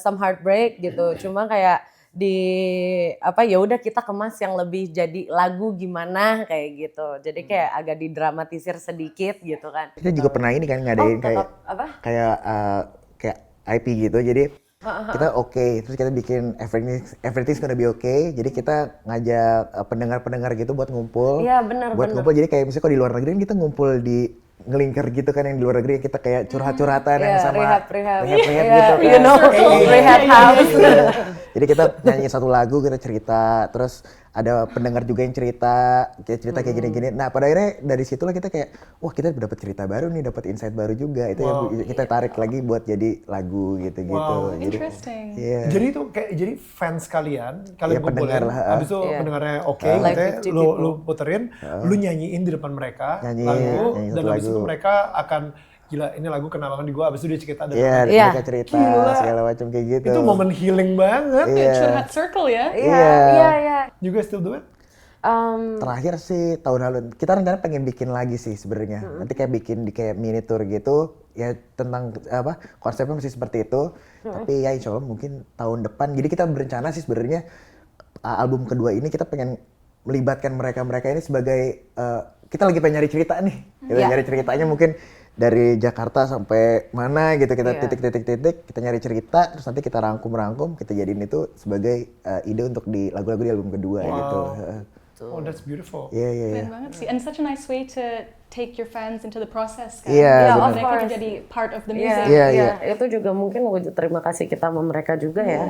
S1: some heartbreak gitu. Cuma kayak ya udah kita kemas yang lebih jadi lagu gimana kayak gitu. Jadi kayak agak didramatisir sedikit gitu kan.
S3: Kita juga pernah ini kan ngadain
S1: tetap apa?
S3: kayak IP gitu. Jadi kita terus kita bikin everything's gonna be okay. Jadi kita ngajak pendengar-pendengar gitu buat ngumpul.
S1: Iya benar.
S3: Ngumpul, jadi kayak misalnya kalau di luar negeri kan kita ngumpul di ngelingkar gitu kan, yang di luar negeri kita kayak curhat-curhatan yang sama
S1: rehab
S3: gitu kan.
S1: You know, rehab house.
S3: Jadi kita nyanyi satu lagu, kita cerita, terus ada pendengar juga yang cerita kayak gini-gini. Nah pada akhirnya dari situlah kita kayak, wah kita dapat cerita baru nih, dapat insight baru juga. Itu yang kita tarik lagi buat jadi lagu gitu-gitu.
S4: Wow.
S3: Jadi,
S2: Interesting.
S4: Jadi itu kayak jadi fans kalian kumpulin,
S3: pendengar lah,
S4: habis itu pendengarnya
S1: Like
S4: gitu ya,
S1: 50
S4: lu puterin, lu nyanyiin di depan mereka
S3: Nyanyi
S4: lagu,
S3: satu
S4: dan habis itu
S3: lagu.
S4: mereka akan gila ini lagu kena banget di gua, habis itu dia cerita dan
S3: Iya,
S1: Iya.
S3: mereka cerita
S4: Gila.
S3: segala macam kayak gitu.
S4: itu momen healing banget.
S3: Iya.
S2: Curhat circle ya.
S1: Iya.
S4: You guys still do it?
S3: Terakhir sih tahun lalu kita rencana pengen bikin lagi sih sebenarnya. Nanti kayak bikin di kayak mini tour gitu ya, tentang apa konsepnya masih seperti itu. Tapi ya insya Allah mungkin tahun depan. Jadi kita berencana sih sebenarnya album kedua ini kita pengen melibatkan mereka ini sebagai kita lagi pengen nyari cerita nih. Kita nyari ceritanya mungkin dari Jakarta sampai mana gitu, kita titik-titik kita nyari cerita, terus nanti kita rangkum kita jadiin itu sebagai ide untuk di lagu-lagu di album kedua gitu.
S4: Oh, that's beautiful.
S3: Iya.
S2: Keren banget sih. And such a nice way to take your fans into the process kan.
S3: Iya,
S1: benar.
S2: Mereka
S1: Of course.
S2: jadi part of the music.
S3: Iya.
S1: Itu juga mungkin wujud terima kasih kita sama mereka juga ya.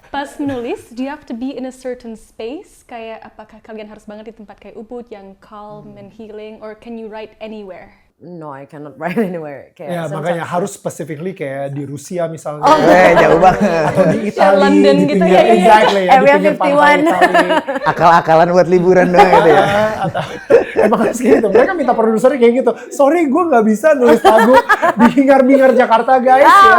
S2: Pas menulis, do you have to be in a certain space? Kayak apakah kalian harus banget di tempat kayak Ubud yang calm and healing, or can you write anywhere?
S1: No, I cannot write anywhere.
S4: Ya
S1: Kayak
S4: makanya harus specifically kayak di Rusia misalnya.
S3: Jauh banget.
S4: Atau di Italia,
S2: London
S4: di
S2: gitu,
S4: pinggir,
S2: ya.
S4: exactly, ya, di
S1: Area
S4: pinggir pantai
S1: 51.
S4: Italia.
S3: Akal-akalan buat liburan doang gitu ya.
S4: Emang harus gitu. Mereka minta produsernya kayak gitu. Sorry, gue nggak bisa nulis lagu di hingar-bingar Jakarta, guys. Ya.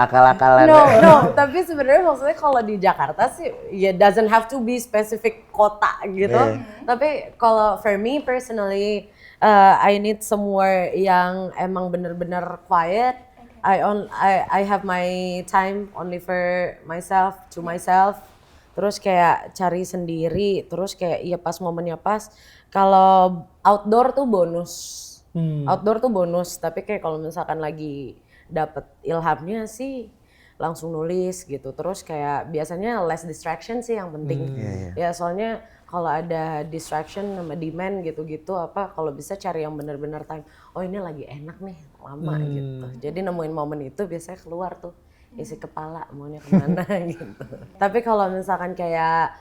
S3: Akal-akalan.
S1: No, tapi sebenarnya maksudnya kalau di Jakarta sih, ya doesn't have to be specific kota gitu. Tapi kalau for me personally, I need somewhere yang emang bener-bener quiet. I have my time only for myself, to myself. Terus kayak cari sendiri, terus kayak ya pas momennya pas. Kalau outdoor tuh bonus. Outdoor tuh bonus, tapi kayak kalau misalkan lagi dapet ilhamnya sih langsung nulis gitu. Terus kayak biasanya less distraction sih yang penting. Ya soalnya kalau ada distraction sama demand gitu-gitu kalau bisa cari yang benar-benar time. Oh ini lagi enak nih, lama gitu. Jadi nemuin momen itu biasanya keluar tuh isi kepala maunya kemana gitu. Tapi kalau misalkan kayak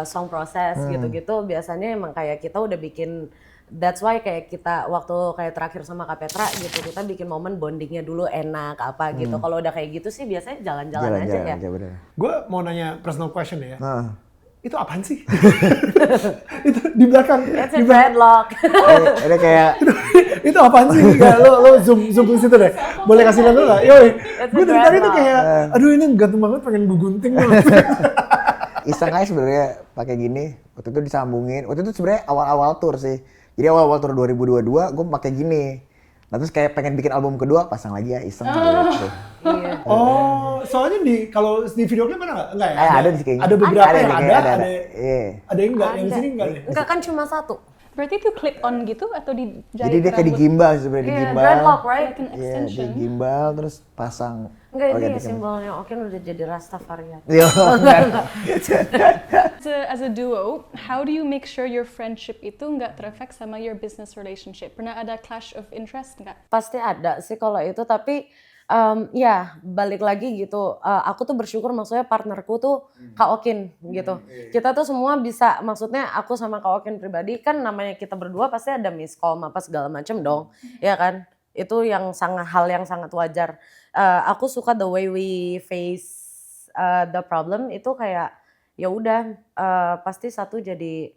S1: song process gitu-gitu biasanya emang kayak kita udah bikin. That's why kayak kita waktu kayak terakhir sama Kak Petra gitu, kita bikin momen bondingnya dulu enak gitu. Kalau udah kayak gitu sih biasanya jalan-jalan aja ya.
S4: Gue mau nanya personal question ya. Itu apaan sih? Itu di belakang.
S1: It's a dreadlock.
S3: Ada kayak
S4: Itu apaan sih? Nggak, lo zoom ke situ deh. Boleh kasih lihat dulu nggak? Yoi. Gue dari tadi tuh kayak, aduh ini gantung banget, pengen gue gunting.
S3: iseng aja sebenarnya pakai gini. Waktu itu disambungin. Waktu itu sebenarnya awal-awal tour sih. Jadi awal-awal tour 2022 gue pakai gini. Nah terus kayak pengen bikin album kedua, pasang lagi ya iseng gitu.
S1: Iya.
S4: Oh, soalnya kalau di video klip mana nggak? Enggak ya?
S3: Ada di kayaknya.
S4: Ada beberapa yang
S3: kayaknya
S4: ada.
S3: Iya.
S4: Ada yang enggak, yang di sini enggak nih.
S1: Enggak kan cuma satu.
S2: Berarti itu clip on gitu atau dijahit
S3: Jadi dia kayak di gimbal sebenarnya, di
S1: Iya,
S3: gimbal.
S1: dreadlock, right?
S2: Like an
S3: Iya, di
S2: extension.
S3: gimbal terus pasang.
S1: Enggak
S3: Oh,
S1: ini
S3: iya,
S1: ya simbolnya Okin udah jadi Rastafarian.
S3: Iya, enggak.
S2: As a duo, how do you make sure your friendship itu nggak terefek sama your business relationship? Pernah ada clash of interest nggak?
S1: Pasti ada sih kalau itu, tapi ya balik lagi gitu. Aku tuh bersyukur maksudnya partnerku tuh Kak Okin gitu. Kita tuh semua bisa, maksudnya aku sama Kak Okin pribadi kan namanya kita berdua pasti ada miskom apa segala macem dong, ya kan? Itu yang hal yang sangat wajar. Aku suka the way we face the problem itu kayak ya udah pasti satu jadi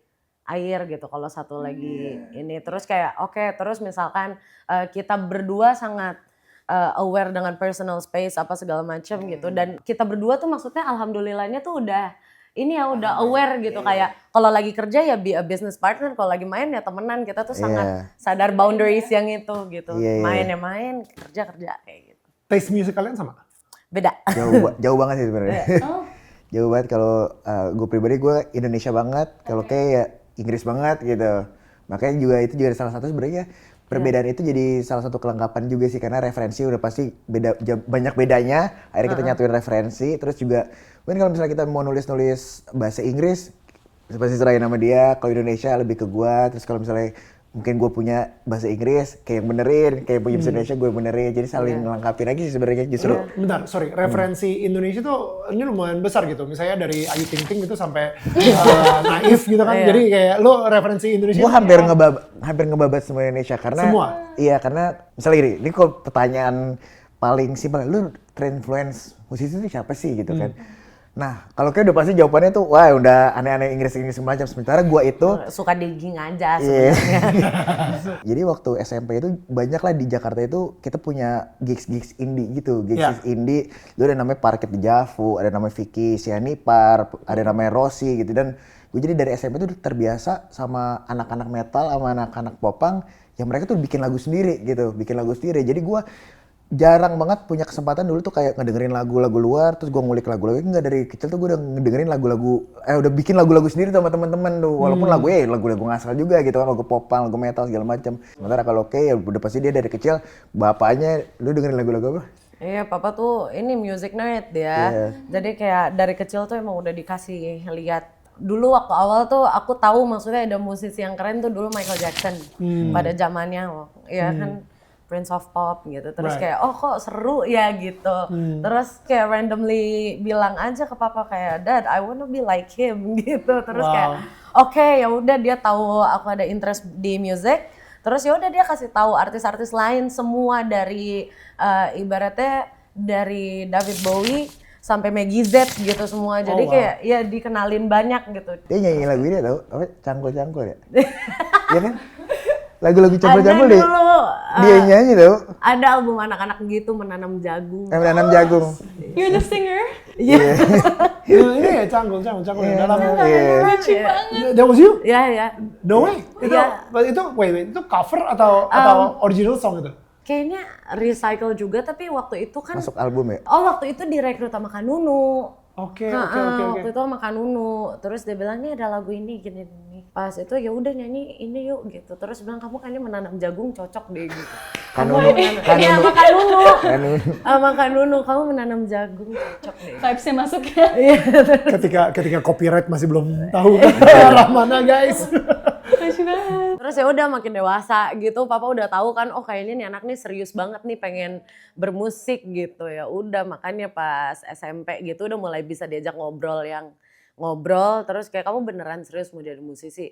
S1: air gitu kalau satu lagi ini, terus kayak oke, terus misalkan kita berdua sangat aware dengan personal space apa segala macam gitu, dan kita berdua tuh maksudnya alhamdulillahnya tuh udah ini ya udah aware gitu, kayak kalau lagi kerja ya be a business partner, kalau lagi main ya temenan, kita tuh sangat sadar boundaries yang itu gitu. Main ya main, kerja kayak gitu.
S4: Taste music kalian sama?
S1: Beda.
S3: Jauh banget sih sebenarnya. Jauh banget. Kalau gue pribadi gue Indonesia banget, kalau kayak ya Inggris banget gitu. Makanya juga itu juga salah satu sebenarnya perbedaan itu jadi salah satu kelengkapan juga sih, karena referensi udah pasti beda, banyak bedanya. Akhirnya kita nyatuin referensi, terus juga mungkin kalau misalnya kita mau nulis bahasa Inggris pasti serahin sama dia, kalau Indonesia lebih ke gua. Terus kalau misalnya mungkin gue punya bahasa Inggris kayak yang benerin, kayak punya bahasa Indonesia gue benerin, jadi saling melengkapi lagi sih sebenarnya justru.
S4: Bentar, sorry, referensi Indonesia tuh ini lumayan besar gitu. Misalnya dari Ayu Ting Ting gitu sampai Naif gitu kan. Jadi kayak lo referensi Indonesia.
S3: Gue hampir ngebabat semua Indonesia karena
S4: Semua?
S3: Iya, karena misalnya gini, ini kok pertanyaan paling simpel, lu terinfluence musisi itu siapa sih gitu kan. Nah, kalau kayak udah pasti jawabannya tuh, wah udah aneh-aneh Inggris macam. Sementara gua itu
S1: suka digging aja sebenarnya.
S3: Jadi waktu SMP itu banyak lah di Jakarta itu kita punya gigs indie gitu, gigs indie. Itu ada namanya Parket di Javu, ada namanya Vicky Sianipar, ada namanya Rossi gitu. Dan gue jadi dari SMP tuh terbiasa sama anak-anak metal, sama anak-anak popang yang mereka tuh bikin lagu sendiri gitu, Jadi gue jarang banget punya kesempatan dulu tuh kayak ngedengerin lagu-lagu luar, terus gue ngulik lagu-lagu. Enggak, dari kecil tuh gue udah ngedengerin lagu-lagu, udah bikin lagu-lagu sendiri sama teman-teman tuh. Walaupun lagu-lagu ngasal juga gitu kan, lagu popang, lagu metal segala macam. Sementara kalau ya udah pasti dia dari kecil bapaknya, lu dengerin lagu-lagu apa?
S1: Iya, papa tuh ini music nerd ya. Jadi kayak dari kecil tuh emang udah dikasih lihat. Dulu waktu awal tuh aku tahu maksudnya ada musisi yang keren tuh dulu Michael Jackson pada zamannya, ya kan. Prince of Pop gitu, terus kayak oh kok seru ya gitu, terus kayak randomly bilang aja ke papa kayak Dad I wanna be like him gitu, terus kayak oke, ya udah dia tahu aku ada interest di music, terus ya udah dia kasih tahu artis-artis lain semua dari ibaratnya dari David Bowie sampai Maggie Z gitu semua, jadi kayak ya dikenalin banyak gitu.
S3: Dia nyanyi lagu ini tau, apa cangkul-cangkul ya? Iya kan? Lagu-lagu cangkul-cangkul deh. Dia nyanyi tau.
S1: Ada album anak-anak gitu, menanam jagung.
S3: Menanam jagung.
S2: You're the singer?
S1: Iya.
S4: Ini ya cangkul yang dalam.
S2: Lucu banget.
S4: That was you?
S1: Iya.
S4: No way. Itu wait, itu cover atau original song itu?
S1: Kayaknya recycle juga, tapi waktu itu kan
S3: Masuk album ya?
S1: Oh, waktu itu direkrut sama Kanunu.
S4: Oke.
S1: Waktu itu sama Kanunu. Terus dia bilang, "Nih ada lagu ini gini." Pas itu ya udah nyanyi ini yuk gitu. Terus bilang kamu kayaknya menanam jagung cocok deh gitu.
S3: Kanunu.
S1: Iya, sama Kanunu. Sama Kanunu, kamu menanam jagung cocok deh.
S2: Vibes-nya masuk ya.
S4: Ketika copyright masih belum tahu arah mana guys.
S2: Lucu banget.
S1: Terus ya udah makin dewasa gitu, papa udah tahu kan, oh kayaknya nih anak nih serius banget nih pengen bermusik gitu. Ya udah makanya pas SMP gitu udah mulai bisa diajak ngobrol, terus kayak kamu beneran serius mau jadi musisi?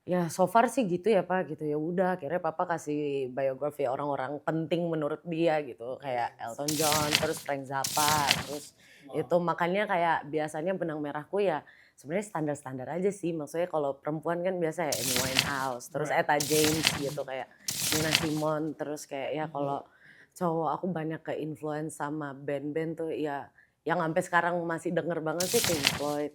S1: Ya so far sih gitu ya Pak gitu. Ya udah akhirnya papa kasih biografi orang-orang penting menurut dia gitu, kayak Elton John, terus Frank Zappa, terus itu makanya kayak biasanya benang merahku ya sebenarnya standar-standar aja sih. Maksudnya kalau perempuan kan biasa ya Amy Winehouse, terus Etta James gitu, kayak Nina Simone, terus kayak ya kalau cowok aku banyak ke influence sama band-band tuh ya yang sampai sekarang masih denger banget sih Pink Floyd.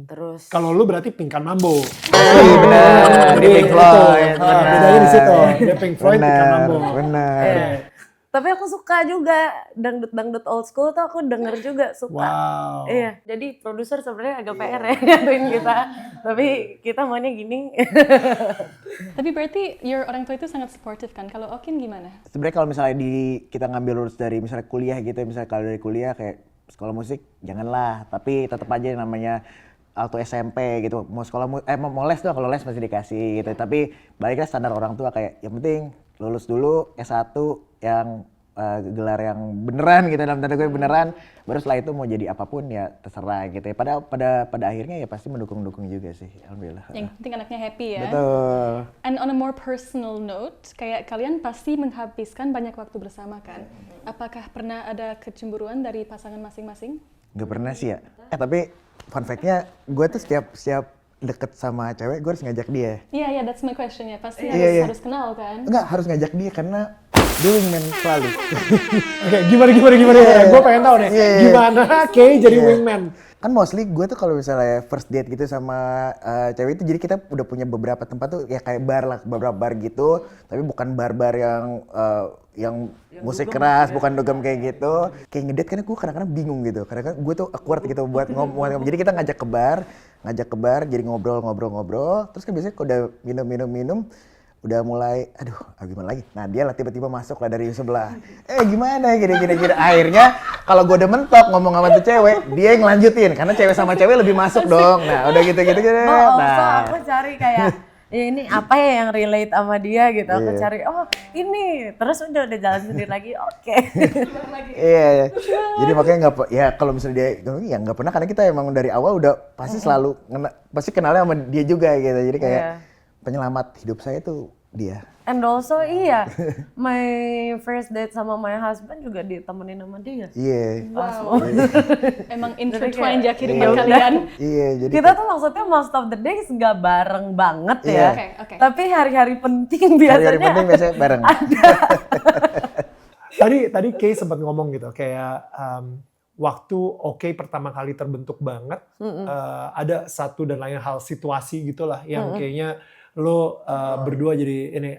S1: Terus
S4: Kalau lu berarti Pink Mambo.
S3: Iya benar. Jadi Pink Floyd.
S4: Bedanya di situ. Dia Pink Floyd, Pink Mambo.
S3: Benar.
S1: tapi aku suka juga dangdut old school tuh aku denger juga suka.
S4: Wow.
S1: Iya, jadi produser sebenarnya agak PR ya ngatuin kita. Tapi kita maunya gini.
S2: Tapi berarti your orang tua itu sangat supportive kan? Kalau Okin gimana?
S3: Sebenarnya kalau misalnya kita ngambil lulus dari misalnya kuliah gitu, misalnya kalau dari kuliah kayak sekolah musik janganlah, tapi tetap aja yang namanya waktu SMP gitu mau sekolah mau les tuh, kalau les masih dikasih gitu. Tapi baliknya standar orang tua kayak yang penting lulus dulu S1 yang gelar yang beneran gitu, dalam tanda gue beneran, baru setelah itu mau jadi apapun ya terserah gitu ya. Pada akhirnya ya pasti mendukung juga sih, alhamdulillah.
S2: Yang penting anaknya happy ya.
S3: Betul.
S2: And on a more personal note, kayak kalian pasti menghabiskan banyak waktu bersama kan? Apakah pernah ada kecemburuan dari pasangan masing-masing?
S3: Gak pernah sih ya. Tapi fun fact-nya gue tuh setiap deket sama cewek gue harus ngajak dia.
S2: Iya, that's my question ya. Pasti
S3: Iya.
S2: harus kenal kan?
S3: Enggak, harus ngajak dia karena Dia wingman selalu.
S4: Oke, gimana? Gue pengen tahu nih, gimana Kay jadi wingman?
S3: Kan mostly gue tuh kalau misalnya first date gitu sama cewek itu, jadi kita udah punya beberapa tempat tuh ya kayak bar lah, beberapa bar gitu, tapi bukan bar-bar yang musik keras, bukan dugem kayak gitu. Kayak ngedate kan gue kadang-kadang bingung gitu, karena kan gue tuh awkward gitu buat ngomong. Jadi kita ngajak ke bar, jadi ngobrol, terus kan biasanya kalau udah minum, udah mulai, aduh gimana lagi? Nah dia lah tiba-tiba masuk lah dari sebelah. Gimana gini. Akhirnya kalau gue udah mentok ngomong sama tuh cewek, dia yang ngelanjutin. Karena cewek sama cewek lebih masuk dong. Nah udah gitu.
S1: So aku cari kayak, ya ini apa ya yang relate sama dia gitu. Aku cari, oh ini. Terus udah jalan sendiri lagi, oke.
S3: Iya. Jadi makanya ya kalau misalnya dia, ya nggak pernah. Karena kita emang dari awal udah pasti selalu, pasti kenalnya sama dia juga gitu. Jadi kayak penyelamat hidup saya tuh dia.
S1: And also my first date sama my husband juga ditemenin sama dia.
S3: Iya.
S2: Wow. Emang intertwined ya kehidupan kalian.
S3: Iya, jadi
S1: kita tuh maksudnya most of the days nggak bareng banget ya.
S2: Oke.
S1: Tapi hari-hari penting biasanya.
S3: Hari-hari penting biasanya bareng.
S4: Tadi Kay sempat ngomong gitu kayak waktu pertama kali terbentuk banget, ada satu dan lain hal situasi gitulah yang kayaknya lo berdua jadi ini.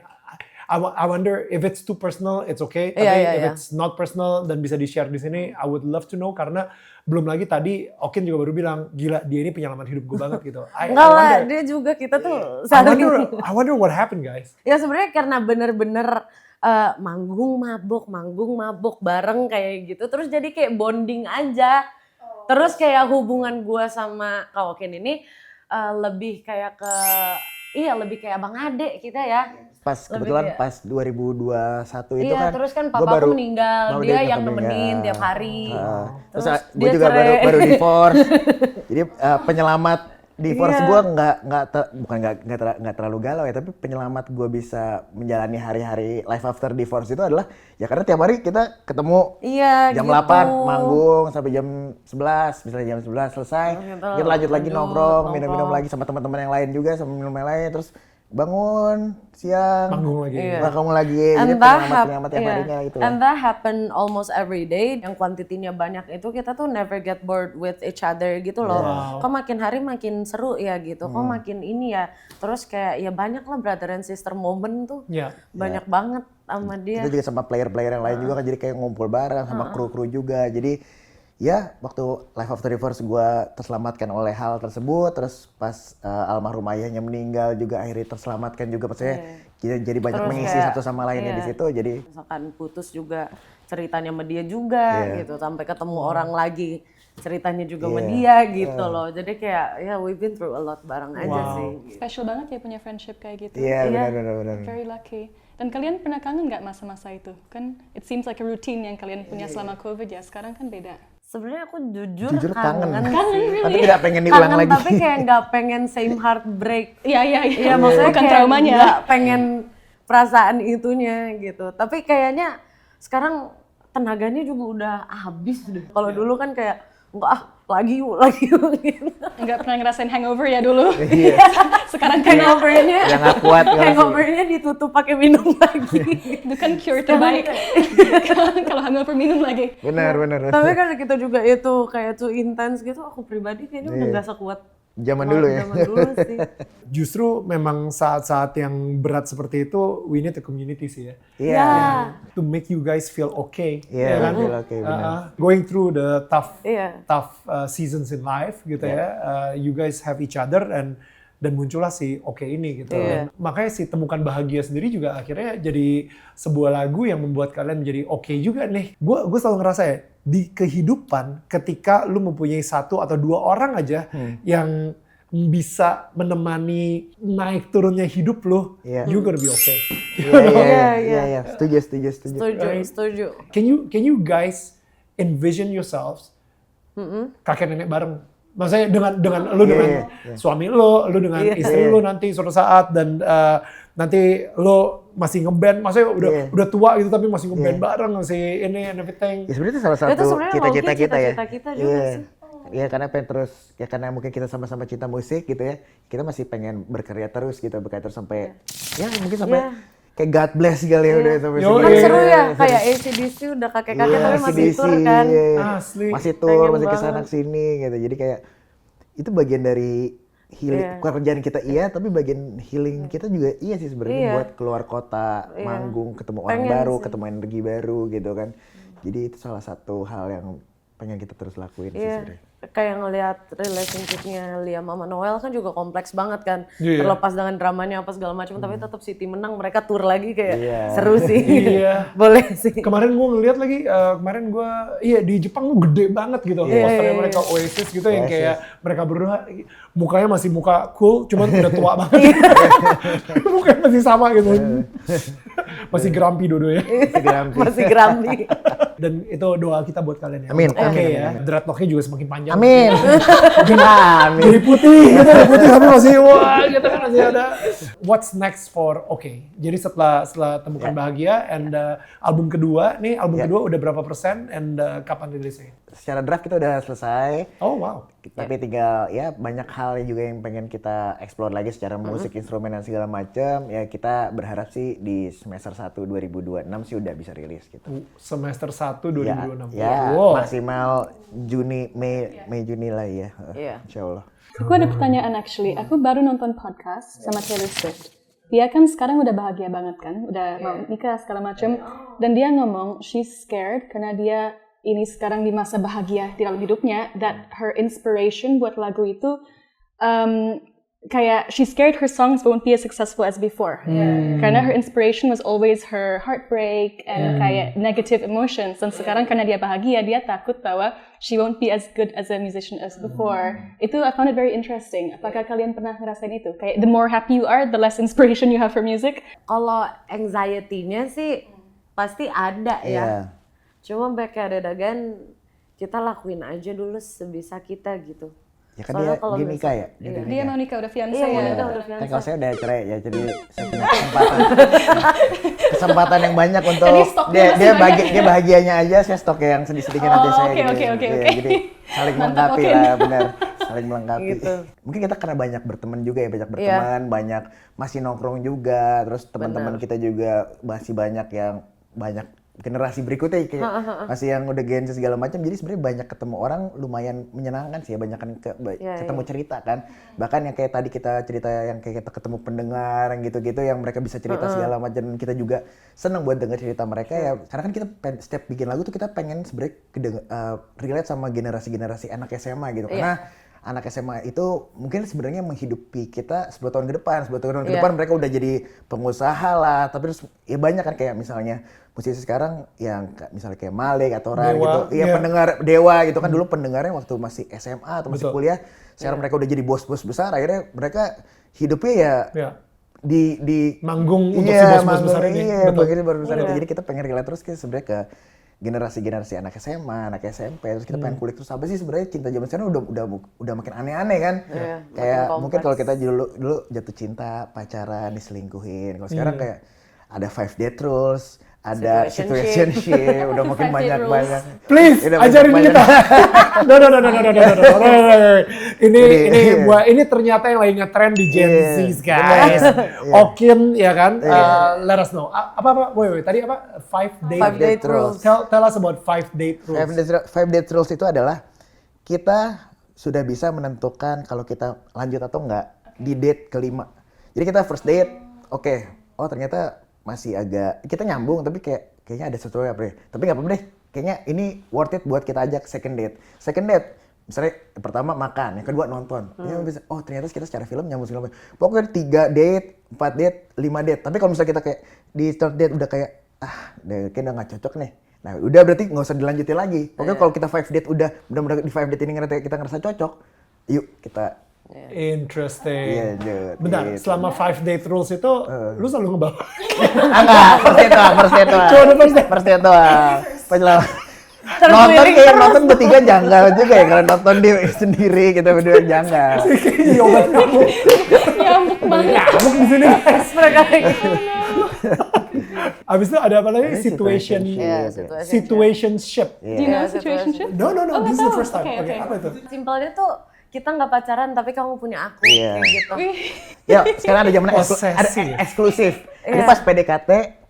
S4: I wonder if it's too personal, it's okay. Tapi if it's not personal dan bisa di-share di sini, I would love to know karena belum lagi tadi Okin juga baru bilang, gila dia ini penyelamat hidup gue banget gitu.
S1: Enggak lah, dia juga kita tuh saling.
S4: I wonder what happened guys.
S1: Ya sebenarnya karena bener-bener manggung mabuk bareng kayak gitu, terus jadi kayak bonding aja. Terus kayak hubungan gue sama Kak Okin ini lebih kayak lebih kayak abang adek kita ya.
S3: Kebetulan pas 2021 itu kan.
S1: Iya, terus kan papa aku meninggal, dia yang nemenin tiap hari.
S3: Terus gue juga baru divorce. Jadi penyelamat divorce gue nggak terlalu galau ya, tapi penyelamat gue bisa menjalani hari-hari life after divorce itu adalah ya karena tiap hari kita ketemu jam 8 manggung sampai jam 11, misalnya jam 11 selesai, kita lanjut lagi nongkrong, minum-minum lagi sama teman-teman yang lain juga, sama minum yang lain, terus bangun siang
S4: manggung lagi.
S3: Jadi penyelamat tiap harinya gitu.
S1: And that happen almost every day. Yang kuantitinya banyak itu kita tuh never get bored with each other gitu loh. Kok makin hari makin seru ya gitu. Kok makin ini ya. Terus kayak ya banyak lah brother and sister moment tuh. Banyak banget sama dia.
S3: Kita juga sama player-player yang lain juga kan, jadi kayak ngumpul bareng sama kru-kru juga. Jadi ya waktu life after divorce gue terselamatkan oleh hal tersebut, terus pas almarhum ayahnya meninggal juga akhirnya terselamatkan juga, maksudnya kita jadi banyak terus mengisi satu sama lainnya di situ. Jadi
S1: misalkan putus juga ceritanya sama dia juga gitu, sampai ketemu orang lagi ceritanya juga sama dia gitu loh. Jadi kayak we've been through a lot bareng aja sih. Gitu.
S2: Special banget ya punya friendship kayak gitu.
S3: Iya benar.
S2: Very lucky. Dan kalian pernah kangen nggak masa-masa itu? Kan it seems like a routine yang kalian punya selama COVID ya. Sekarang kan beda.
S1: Sebenarnya aku jujur kangen
S3: tapi tidak pengen diulang lagi.
S1: Tapi kayak nggak pengen same heartbreak.
S2: Iya.
S1: Maksudnya
S2: bukan
S1: kayak
S2: traumanya.
S1: nggak pengen perasaan itunya gitu. Tapi kayaknya sekarang tenaganya juga udah habis deh. Kalau dulu kan kayak enggak lagi yuk gitu.
S2: Enggak pernah ngerasain hangover ya dulu. Sekarang
S1: hangover-nya
S3: yang nggak kuat.
S1: Hangover-nya ditutup pakai minum lagi.
S2: Itu kan cure terbaik. Kalau hangover minum lagi.
S3: Benar.
S1: Tapi kan kita juga itu kayak too intense gitu, aku pribadi kayaknya udah nggak sekuat
S3: zaman dulu ya.
S1: Zaman dulu sih.
S4: Justru memang saat-saat yang berat seperti itu, we need a community sih ya.
S3: Iya.
S4: To make you guys feel okay.
S3: Iya,
S4: kan?
S3: feel okay, benar.
S4: Going through the tough
S3: seasons
S4: in life gitu ya. You guys have each other dan muncullah si Oke ini gitu. Makanya si Temukan Bahagia sendiri juga akhirnya jadi sebuah lagu yang membuat kalian menjadi oke juga nih. Gue selalu ngerasa ya, di kehidupan ketika lu mempunyai satu atau dua orang aja yang bisa menemani naik turunnya hidup lu, you gonna be okay.
S3: Iya. Setuju.
S4: Can you guys envision yourselves kakek nenek bareng? Maksudnya dengan lu dengan suami lu dengan istri lu nanti suatu saat, dan nanti lu masih ngeband, maksudnya udah tua gitu tapi masih ngeband bareng si ini and everything.
S3: Ya sebenarnya itu salah satu cita-cita kita ya.
S1: Cita-cita juga sih.
S3: Ya karena pengen terus, ya karena mungkin kita sama-sama cinta musik gitu ya, kita masih pengen berkarya terus gitu, sampai ya mungkin sampai kayak God bless kali ya udah sampai
S4: Yo,
S3: sini.
S1: Kan
S4: iya,
S1: seru ya,
S3: Seru.
S1: kayak AC/DC udah kakek-kakek
S3: Iya,
S1: tapi masih
S3: CDC,
S1: tur kan.
S3: iya.
S4: Asli.
S3: Masih tur,
S1: Pengen
S3: masih
S1: banget.
S3: kesana sini gitu. Jadi kayak itu bagian dari healing
S1: Iya.
S3: pekerjaan kita iya, tapi bagian healing kita juga iya sih sebenarnya
S1: Iya.
S3: buat keluar kota,
S1: Iya.
S3: manggung, ketemu orang
S1: Pengen
S3: baru,
S1: sih.
S3: ketemu energi baru gitu kan. Jadi itu salah satu hal yang pengen kita terus lakuin sih
S1: Iya,
S3: sebenarnya.
S1: kayak ngelihat relationship-nya Liam sama Noel kan juga kompleks banget kan.
S4: Iya.
S1: Terlepas dengan dramanya apa segala macam, tapi tetap Siti menang, mereka tur lagi kayak
S3: Iya.
S1: seru sih.
S4: Iya.
S1: Boleh sih.
S4: Kemarin gue ngeliat lagi, kemarin gue, iya di Jepang tuh gede banget gitu. Posternya mereka Oasis gitu yang kayak mereka berdua, mukanya masih muka cool, cuman udah tua banget. Mukanya masih sama gitu. Masih grumpy dua-duanya.
S1: Masih gerambi.
S4: Dan itu doa kita buat kalian ya.
S3: Amin,
S4: Oke
S3: amin,
S4: ya, dreadlocknya juga semakin panjang.
S3: Amin. Amin.
S4: Jadi putih, gitu ya, putih tapi masih wah gitu kan masih ada. What's next for Oke? Jadi setelah Temukan Bahagia and album kedua, nih album kedua udah berapa persen and kapan rilisnya?
S3: Secara draft kita udah selesai.
S4: Oh wow.
S3: Tapi tinggal ya banyak hal juga yang pengen kita explore lagi secara musik, instrumen dan segala macam. Ya kita berharap sih di semester 1 2026 sih udah bisa rilis gitu.
S4: Semester 1 2026.
S3: Ya,
S4: Wow.
S3: maksimal Mei Juni lah ya.
S1: Iya.
S3: Insyaallah.
S2: Aku ada pertanyaan actually. Aku baru nonton podcast sama Taylor Swift. Dia kan sekarang udah bahagia banget kan, udah mau nikah segala macam. Dan dia ngomong she's scared karena dia ini sekarang di masa bahagia di dalam hidupnya. That her inspiration buat lagu itu kayak she's scared her songs won't be as successful as before. Karena her inspiration was always her heartbreak and kayak negative emotions. Dan sekarang karena dia bahagia, dia takut bahwa she won't be as good as a musician as before. Itu I found it very interesting. Apakah kalian pernah ngerasain itu? Kayak the more happy you are, the less inspiration you have for music.
S1: Kalau anxiety-nya sih pasti ada ya.
S3: Iya.
S1: Cuma kayak ada dagan kita lakuin aja dulu sebisa kita gitu.
S3: Ya kan
S1: Soalnya kalau
S3: dia nikah ya?
S1: Iya.
S2: Dia mau nikah, udah fiancé
S1: Iya,
S2: ya.
S1: udah
S3: Kan kalau saya udah cerai ya, jadi saya punya kesempatan yang banyak untuk
S2: Jadi stoknya masih banyak.
S3: dia bahagianya aja, saya stoknya yang sedih-sedihnya nanti saya.
S2: oke,
S3: gitu.
S2: oke,
S3: Iya,
S2: oke.
S3: Jadi saling
S2: Mantap,
S3: melengkapi
S2: oke.
S3: lah, benar. Saling melengkapi.
S1: Gitu.
S3: Mungkin kita karena banyak berteman juga ya, banyak berteman, banyak masih nongkrong juga, terus teman-teman kita juga masih banyak yang banyak generasi berikutnya kayak masih yang udah Gen Z segala macam, jadi sebenarnya banyak ketemu orang lumayan menyenangkan sih ya, banyak kan ketemu cerita kan, bahkan yang kayak tadi kita cerita yang kayak kita ketemu pendengar yang gitu-gitu yang mereka bisa cerita segala macam, dan kita juga seneng buat denger cerita mereka ya, karena kan kita setiap bikin lagu tuh kita pengen sebenarnya relate sama generasi-generasi anak SMA gitu, karena anak SMA itu mungkin sebenarnya menghidupi kita 10 tahun ke depan. 10 tahun ke depan mereka udah jadi pengusaha lah. Tapi terus ya banyak kan kayak misalnya musisi sekarang yang misalnya kayak Malik atau Ran gitu. Iya pendengar Dewa gitu kan, dulu pendengarnya waktu masih SMA atau masih kuliah. Sekarang mereka udah jadi bos-bos besar, akhirnya mereka hidupnya ya di
S4: manggung untuk si
S3: iya,
S4: bos-bos besar ini.
S3: Iya,
S4: Betul.
S3: begitu baru besar itu. Jadi kita pengen relate terus ke sebenarnya ke generasi-generasi anak SMA, anak SMP, terus kita pengen kulik terus apa sih sebenarnya cinta zaman sekarang udah makin aneh-aneh kan.
S1: Iya,
S3: Kayak
S1: makin
S3: mungkin kalau
S1: kompleks.
S3: kita dulu jatuh cinta, pacaran, diselingkuhin. Kalau sekarang kayak ada 5 date rules, ada situationship, udah makin
S2: 5 date
S3: banyak.
S4: Please,
S3: Udah
S4: ajarin
S3: banyak.
S4: kita. No. Ini ternyata yang lagi ngetrend di Gen Z, guys. Okin, ya kan? Let us know. Apa? Wait, tadi apa? 5 date
S1: rules.
S4: Tell us about 5 date rules.
S3: 5 date rules itu adalah kita sudah bisa menentukan kalau kita lanjut atau enggak di date kelima. Jadi kita first date, oke. Oh ternyata masih agak, kita nyambung tapi kayaknya ada sesuatu apa ya. Tapi nggak apa-apa deh, kayaknya ini worth it buat kita ajak second date. Second date, misalnya pertama makan, yang kedua nonton. Ya, bisa, oh ternyata kita secara film nyambung segala macam. Pokoknya 3 date, 4 date, 5 date. Tapi kalau misalnya kita kayak di third date udah kayak, kayaknya udah nggak cocok nih. Nah udah berarti nggak usah dilanjutin lagi. Pokoknya kalau kita 5 date udah benar-benar di 5 date ini kita ngerasa cocok, yuk kita.
S4: Interesting.
S3: Iya, Jod.
S4: Bentar,
S3: Gitu.
S4: selama 5 date rules itu, lu selalu ngebawa.
S3: Enggak, first date doang.
S4: Cuma ada first date.
S3: First date doang. Nonton bertiga janggal juga ya, kalau nonton dia sendiri kita berdua janggal.
S4: Jadi obat kamu.
S2: Nyamuk banget.
S4: Nyamuk di sini.
S1: Mereka kayak gitu.
S4: Abis itu ada apa lagi? Situationship.
S2: Do you know situationship?
S4: No.
S2: Oh,
S4: This is
S2: nggak
S4: the
S2: tahu.
S4: first time.
S2: Oke,
S4: Oke,
S2: oke.
S4: apa itu?
S1: Simpelnya tuh kita nggak pacaran tapi kamu punya aku
S3: Iya.
S1: kayak gitu.
S3: Ya, sekarang ada zamannya
S4: Posesif.
S3: eksklusif. Ini pas PDKT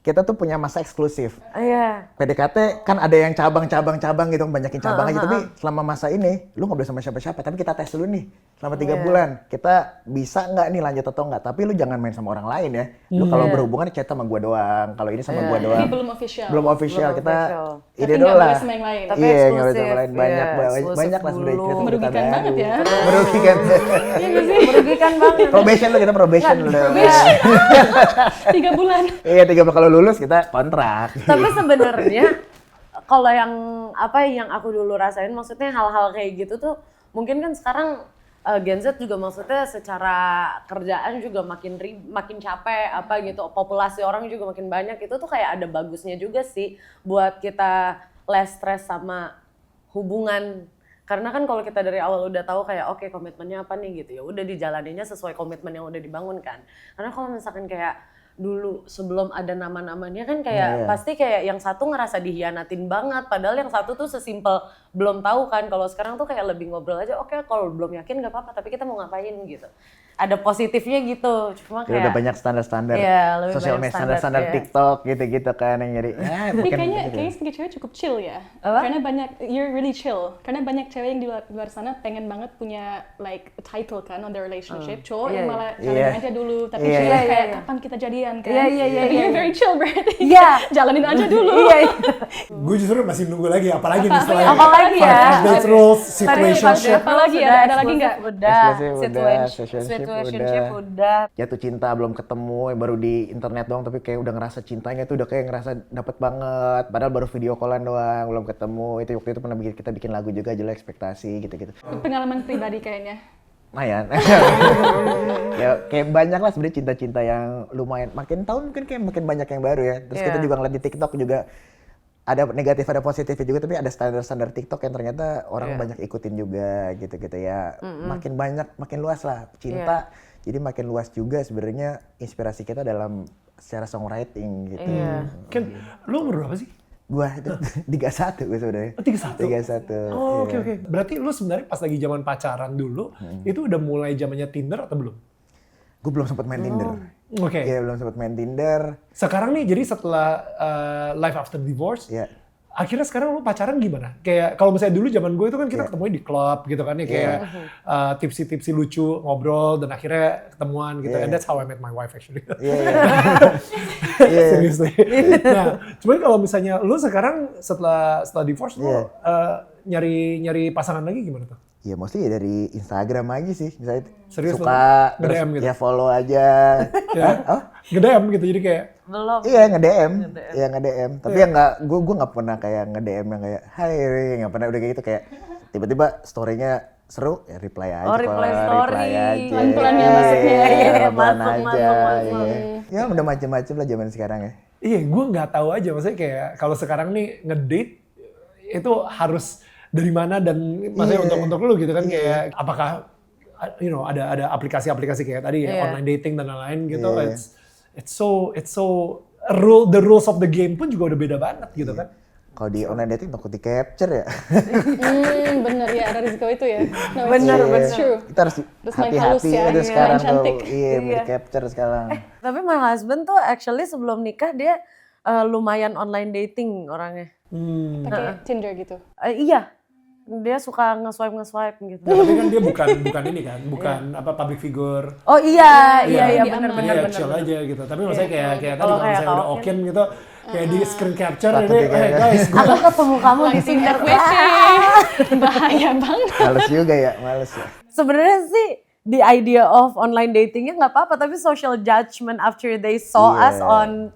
S3: kita tuh punya masa eksklusif.
S1: Iya.
S3: PDKT kan ada yang cabang-cabang gitu, banyakin cabang aja. Tapi selama masa ini, lu nggak boleh sama siapa-siapa. Tapi kita tes dulu nih, selama 3 bulan. Kita bisa nggak nih lanjut atau nggak. Tapi lu jangan main sama orang lain ya. Lu kalau berhubungan chat sama gua doang. Kalau ini sama gua doang.
S2: Tapi belum official.
S3: Belum official. Kita
S2: Tapi
S3: ide
S2: nggak
S3: dulu
S2: boleh
S3: lah.
S2: sama yang lain.
S1: Tapi
S3: Iya, nggak boleh
S1: eksklusif,
S3: sama lain. Banyak lah sebenarnya.
S1: eksklusif
S2: Merugikan
S3: kita
S2: banget ya.
S3: Merugikan.
S1: Merugikan banget.
S3: Probation lo, kita probation lo.
S2: 3 bulan.
S3: Iya, 3 bulan kalau lulus kita kontrak.
S1: Tapi sebenarnya kalau yang aku dulu rasain, maksudnya hal-hal kayak gitu tuh mungkin kan sekarang Gen Z juga maksudnya secara kerjaan juga makin capek apa gitu, populasi orang juga makin banyak, itu tuh kayak ada bagusnya juga sih buat kita less stress sama hubungan. Karena kan kalau kita dari awal udah tahu kayak oke, komitmennya apa nih gitu, ya udah dijalaninya sesuai komitmen yang udah dibangun kan. Karena kalau misalkan kayak dulu sebelum ada nama-namanya kan kayak pasti kayak yang satu ngerasa dihianatin banget, padahal yang satu tuh sesimpel belum tahu kan. Kalau sekarang tuh kayak lebih ngobrol aja, oke kalau belum yakin nggak apa-apa, tapi kita mau ngapain gitu. Ada positifnya gitu, cuma
S3: Ya,
S1: kayak
S3: udah banyak standar-standar
S1: Iya, lebih
S3: sosial
S1: banyak
S3: media, standar-standar
S1: iya.
S3: TikTok gitu-gitu kan yang nyari.
S2: Tapi kayaknya sebagai cewek cukup chill ya.
S1: Apa?
S2: Karena you're really chill. Karena banyak cewek yang di luar sana pengen banget punya like a title kan on their relationship. Cowok yang malah jalanin aja dulu. Tapi
S3: Iya,
S2: cewek
S3: iya,
S2: kayak kapan kita jadian kan.
S1: Iya,
S2: Tapi you're very chill berarti.
S1: Iya.
S2: Jalanin aja dulu.
S1: Iya.
S4: Gue justru masih nunggu lagi, apalagi nih setelah
S1: Apalagi ya?
S4: Five Dates Rules, Situationship.
S2: Apalagi ada lagi nggak?
S1: Udah,
S3: Exclusive udah,
S1: situationship udah.
S3: Jatuh cinta belum ketemu, baru di internet doang, tapi kayak udah ngerasa cintanya tuh udah kayak ngerasa dapet banget. Padahal baru video callan doang, belum ketemu. Itu waktu itu pernah kita bikin lagu juga, Jelek Ekspektasi gitu-gitu.
S2: Pengalaman pribadi kayaknya.
S3: Lumayan. Ya kayak banyak lah sebenarnya cinta-cinta yang lumayan. Makin tahun mungkin kayak makin banyak yang baru ya. Terus kita juga ngeliat di TikTok juga ada negatif ada positifnya juga, tapi ada standar-standar TikTok yang ternyata orang banyak ikutin juga gitu-gitu ya. Makin banyak, makin luas lah cinta. Jadi makin luas juga sebenarnya inspirasi kita dalam secara songwriting gitu.
S4: Ken, lu umur berapa sih?
S3: Gua itu 31 gue sebenarnya.
S4: 31?
S3: 31.
S4: Oh,
S3: iya.
S4: oke. Berarti lu sebenarnya pas lagi zaman pacaran dulu, itu udah mulai zamannya Tinder atau belum?
S3: Gue belum sempat main Tinder.
S4: Oke.
S3: Iya, belum sempat main Tinder.
S4: Sekarang nih, jadi setelah Life After Divorce,
S3: Ya.
S4: akhirnya sekarang lu pacaran gimana? Kayak kalau misalnya dulu zaman gue itu kan kita ketemunya di klub gitu kan ya, kayak tipsi-tipsi lucu, ngobrol, dan akhirnya ketemuan gitu. And that's how I met my wife actually. Seriously. Nah, cuman kalau misalnya lu sekarang setelah divorce, lu nyari pasangan lagi gimana tuh?
S3: Ya mostly ya dari Instagram aja sih, misalnya
S4: Serius
S3: suka
S4: lu?
S3: terus
S4: Nge-DM gitu?
S3: ya follow aja.
S4: Nge-DM gitu, jadi kayak
S1: Belum.
S3: Iya nge-DM, ya nge-DM. Tapi ya nggak, gue nggak pernah kayak nge-DM yang kayak Hai, nggak pernah udah kayak gitu, kayak tiba-tiba story-nya seru ya reply aja.
S1: Oh, reply story.
S3: Reply aja.
S2: Pelan-pelan ya masuknya.
S1: Iya,
S3: Pelan-pelan
S1: masuk.
S3: iya. Ya udah macem-macem lah zaman sekarang ya.
S4: iya, gue nggak tahu aja, maksudnya kayak kalau sekarang nih ngedate itu harus dari mana dan maksudnya untuk lu gitu kan, kayak apakah ada aplikasi-aplikasi kayak tadi ya, online dating dan lain-lain gitu. It's so the rules of the game pun juga udah beda banget gitu kan.
S3: Kalau di online dating takut di capture ya.
S2: Bener ya, ada risiko itu ya. No,
S1: Bener,
S2: it's true.
S3: Kita harus
S2: main halus
S3: hati-hati
S2: ya,
S3: itu
S2: main
S3: sekarang tuh.
S2: cantik.
S3: Iya, di capture sekarang.
S1: Tapi my husband tuh actually sebelum nikah dia lumayan online dating orangnya.
S2: Pakai Tinder gitu.
S1: Iya, dia suka nge-swipe gitu.
S4: Tapi kan dia bukan ini kan, bukan apa public figure.
S1: Oh iya
S2: Iya,
S1: benar.
S4: Iya, chill aja gitu. Tapi maksudnya kayak tadi
S1: Kalau
S4: kalau
S1: kayak
S4: misalnya udah
S1: Okin.
S4: okin gitu, kayak di screen capture
S3: Takut
S4: ini,
S3: juga
S4: hey
S3: ya.
S4: guys,
S1: Aku ketemu kamu di
S2: Langsung
S1: Tinder.
S2: FWC. Bahaya banget.
S3: Males juga ya, males ya.
S1: Sebenarnya sih the idea of online datingnya nggak apa-apa, tapi social judgment after they saw us on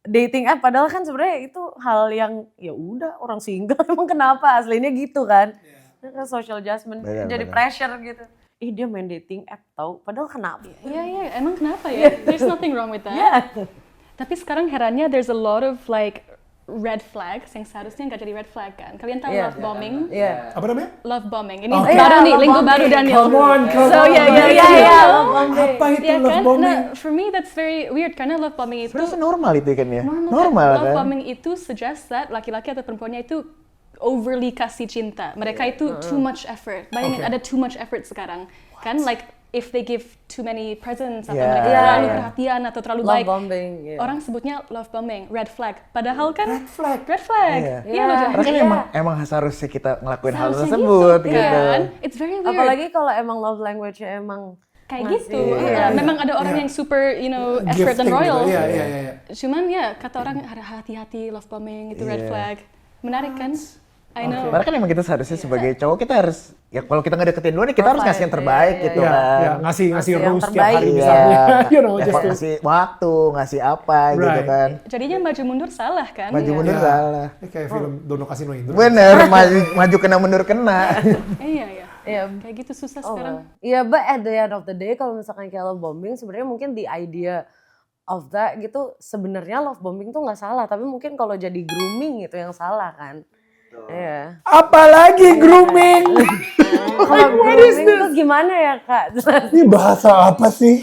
S1: dating app, padahal kan sebenarnya itu hal yang ya udah orang single emang kenapa, aslinya gitu kan. Social judgment jadi pressure gitu. Ih dia main dating app tau, padahal kenapa?
S2: Iya, emang kenapa ya? There's nothing wrong with that. Tapi sekarang herannya there's a lot of like red flags yang seharusnya nggak jadi red flag kan. Kalian tahu love bombing?
S1: Iya.
S4: apa namanya?
S2: Love bombing. Ini
S4: Oke.
S2: baru nih,
S1: Love
S2: lingkup
S1: bombing.
S2: baru Daniel.
S4: Come on.
S2: So
S1: Iya.
S4: Apa itu
S2: Iya
S4: love
S2: kan?
S4: bombing?
S2: Nah, for me that's very weird karena love bombing itu
S3: Sebenarnya normal itu kan ya.
S2: normal
S3: kan.
S2: Love bombing itu suggest that laki-laki atau perempuannya itu overly kasih cinta. Mereka itu too much effort. Bayangin ada too much effort sekarang. Kan like if they give too many presents atau
S3: Yeah.
S2: mereka
S1: Yeah,
S2: terlalu
S1: yeah.
S2: perhatian atau terlalu
S1: Love
S2: baik,
S1: bombing. Yeah.
S2: orang sebutnya love bombing, red flag. Padahal kan
S4: Red flag.
S2: red flag.
S3: Iya.
S2: Iya loh, Jan.
S3: Karena kan
S1: Iya.
S3: emang seharusnya kita ngelakuin hal
S2: Seharusnya
S3: tersebut
S2: gitu,
S3: gitu.
S2: kan? It's very weird.
S1: Apalagi kalau emang love language-nya emang
S2: kayak
S1: masih-
S2: gitu.
S1: iya.
S2: Memang ada orang
S4: Iya.
S2: yang super, you know, effort
S4: Gifting
S2: and royal.
S4: gitu. Iya.
S2: Cuman ya kata orang hati-hati love bombing itu red
S3: Iya.
S2: flag. Menarik kan? I know.
S3: Karena kan emang kita seharusnya sebagai cowok kita harus ya kalau kita nggak deketin duluan ya kita harus ngasih yang terbaik
S1: Iya,
S3: gitu
S4: Iya,
S3: kan.
S4: iya, ngasih
S1: Ngasih yang
S4: rose tiap
S1: terbaik.
S4: hari
S3: Iya.
S4: misalnya. You know,
S3: Ya,
S4: just to-
S3: ngasih waktu, ngasih apa gitu
S4: Right.
S3: kan.
S2: Jadinya maju mundur salah kan?
S3: Maju
S2: Iya.
S3: mundur
S4: Iya.
S3: salah.
S4: Ini kayak film Dono Kasino itu.
S3: Bener, maju kena mundur kena.
S2: Iya.
S1: Iya.
S2: Kayak gitu susah
S1: Oh,
S2: sekarang.
S1: iya, but at the end of the day kalau misalkan kayak love bombing sebenarnya mungkin the idea of that gitu sebenarnya love bombing tuh nggak salah, tapi mungkin kalau jadi grooming itu yang salah kan. Iya.
S4: Apalagi grooming.
S1: Kalau grooming itu gimana ya Kak?
S4: Ini bahasa apa sih?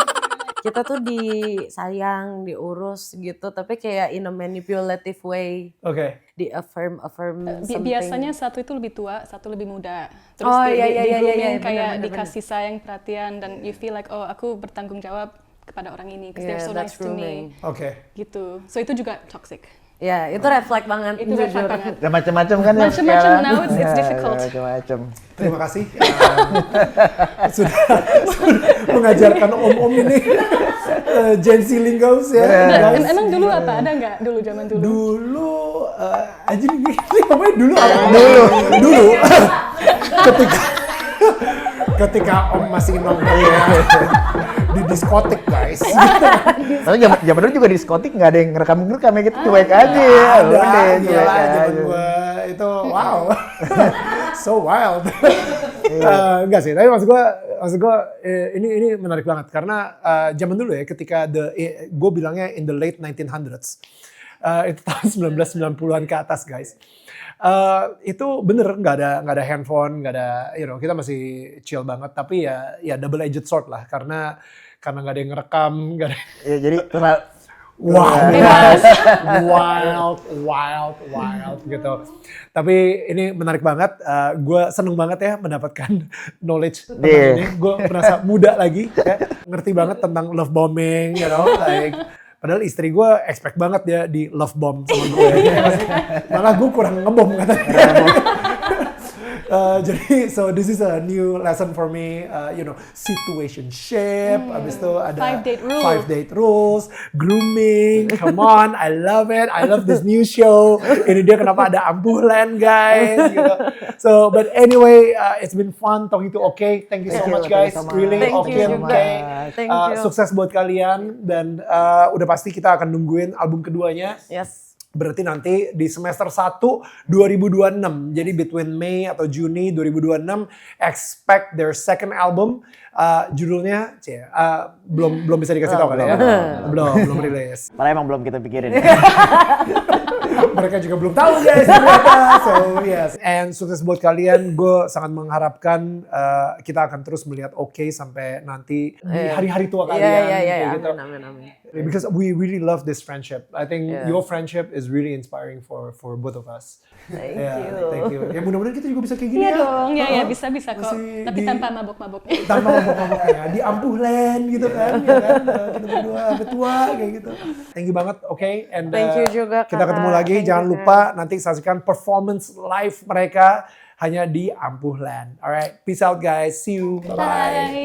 S1: Kita tuh disayang, diurus gitu, tapi kayak in a manipulative way,
S4: Oke.
S1: di affirm something.
S2: Biasanya satu itu lebih tua, satu lebih muda. Terus
S1: Oh,
S2: di,
S1: iya,
S2: di
S1: iya, iya,
S2: grooming
S1: iya,
S2: kayak
S1: benar,
S2: dikasih sayang, perhatian, dan you feel like, oh aku bertanggung jawab kepada orang ini, because they're
S1: Yeah,
S2: so
S1: that's
S2: nice to me.
S1: grooming.
S4: Oke.
S2: Gitu. So itu juga toxic.
S1: Ya, itu red flag banget.
S2: Itu red flag
S1: jujur.
S2: banget.
S3: Dan macam-macam kan ya
S2: Macam-macam,
S3: sekarang.
S2: now it's
S3: Ya,
S2: difficult.
S3: Macam-macam.
S4: Terima kasih sudah mengajarkan om-om ini Gen Z lingos ya. guys.
S2: Emang dulu apa? Ada nggak dulu zaman dulu?
S4: Dulu anjing ini ngomongnya dulu apa? Dulu. ketika om masih nongkrong di diskotik guys.
S3: Tapi zaman dulu juga di diskotik nggak ada yang ngerekam ya gitu, cuek aja.
S4: Ada,
S3: Udah,
S4: gila,
S3: cuek
S4: zaman
S3: aja.
S4: gua itu wow, so wild. Enggak sih, tapi maksud gua ini menarik banget karena zaman dulu ya ketika gue bilangnya in the late 1900s, itu tahun 1990-an ke atas guys. Itu bener nggak ada handphone, nggak ada, kita masih chill banget, tapi ya double edged sword lah karena nggak ada yang ngerekam, nggak ada.
S3: Ya, jadi terlalu
S4: Wild gitu. Tapi ini menarik banget. Gue seneng banget ya mendapatkan knowledge tentang ini. Gue merasa muda lagi, ya. Ngerti banget tentang love bombing, like. Padahal istri gue expect banget dia di love bomb sama gue. Malah gue kurang ngebom katanya. Jadi so this is a new lesson for me, situationship, abis itu ada 5 date rules, grooming, come on, I love it, I love this new show, ini dia kenapa ada Ampuhland guys, gitu. So but anyway, it's been fun talking to OK, thank you so much guys, really
S1: Thank
S4: OK,
S1: you juga. Thank you.
S4: sukses buat kalian dan udah pasti kita akan nungguin album keduanya.
S1: Yes.
S4: Berarti nanti di semester 1 2026. Jadi between Mei atau Juni 2026 expect their second album. Judulnya belum bisa dikasih tahu kali ya. Belum rilis.
S3: Malah emang belum kita pikirin.
S4: Mereka juga belum tahu guys ternyata. So yes. And sukses buat kalian. Gue sangat mengharapkan kita akan terus melihat OK sampai nanti di hari-hari tua kalian.
S1: Iya.
S4: Kayak gitu.
S1: Amin.
S4: Because we really love this friendship. I think your friendship is really inspiring for both of us.
S1: Thank
S4: Thank you. Ya mudah-mudahan kita juga bisa kayak gini
S2: Iya
S4: ya.
S2: dong, ya bisa kok.
S4: Masih
S2: Tapi tanpa mabok-mabok.
S4: Tanpa mabok-maboknya. Di Ampuhland gitu kan. Ya kan? Kita berdua sampai tua kayak gitu. Thank you banget, okay? And
S1: Thank you juga,
S4: kita
S1: Kakak.
S4: ketemu lagi.
S1: Thank
S4: Jangan
S1: you,
S4: lupa nanti saksikan performance live mereka hanya di Ampuhland. Alright, peace out guys. See you. Bye-bye.
S2: Bye.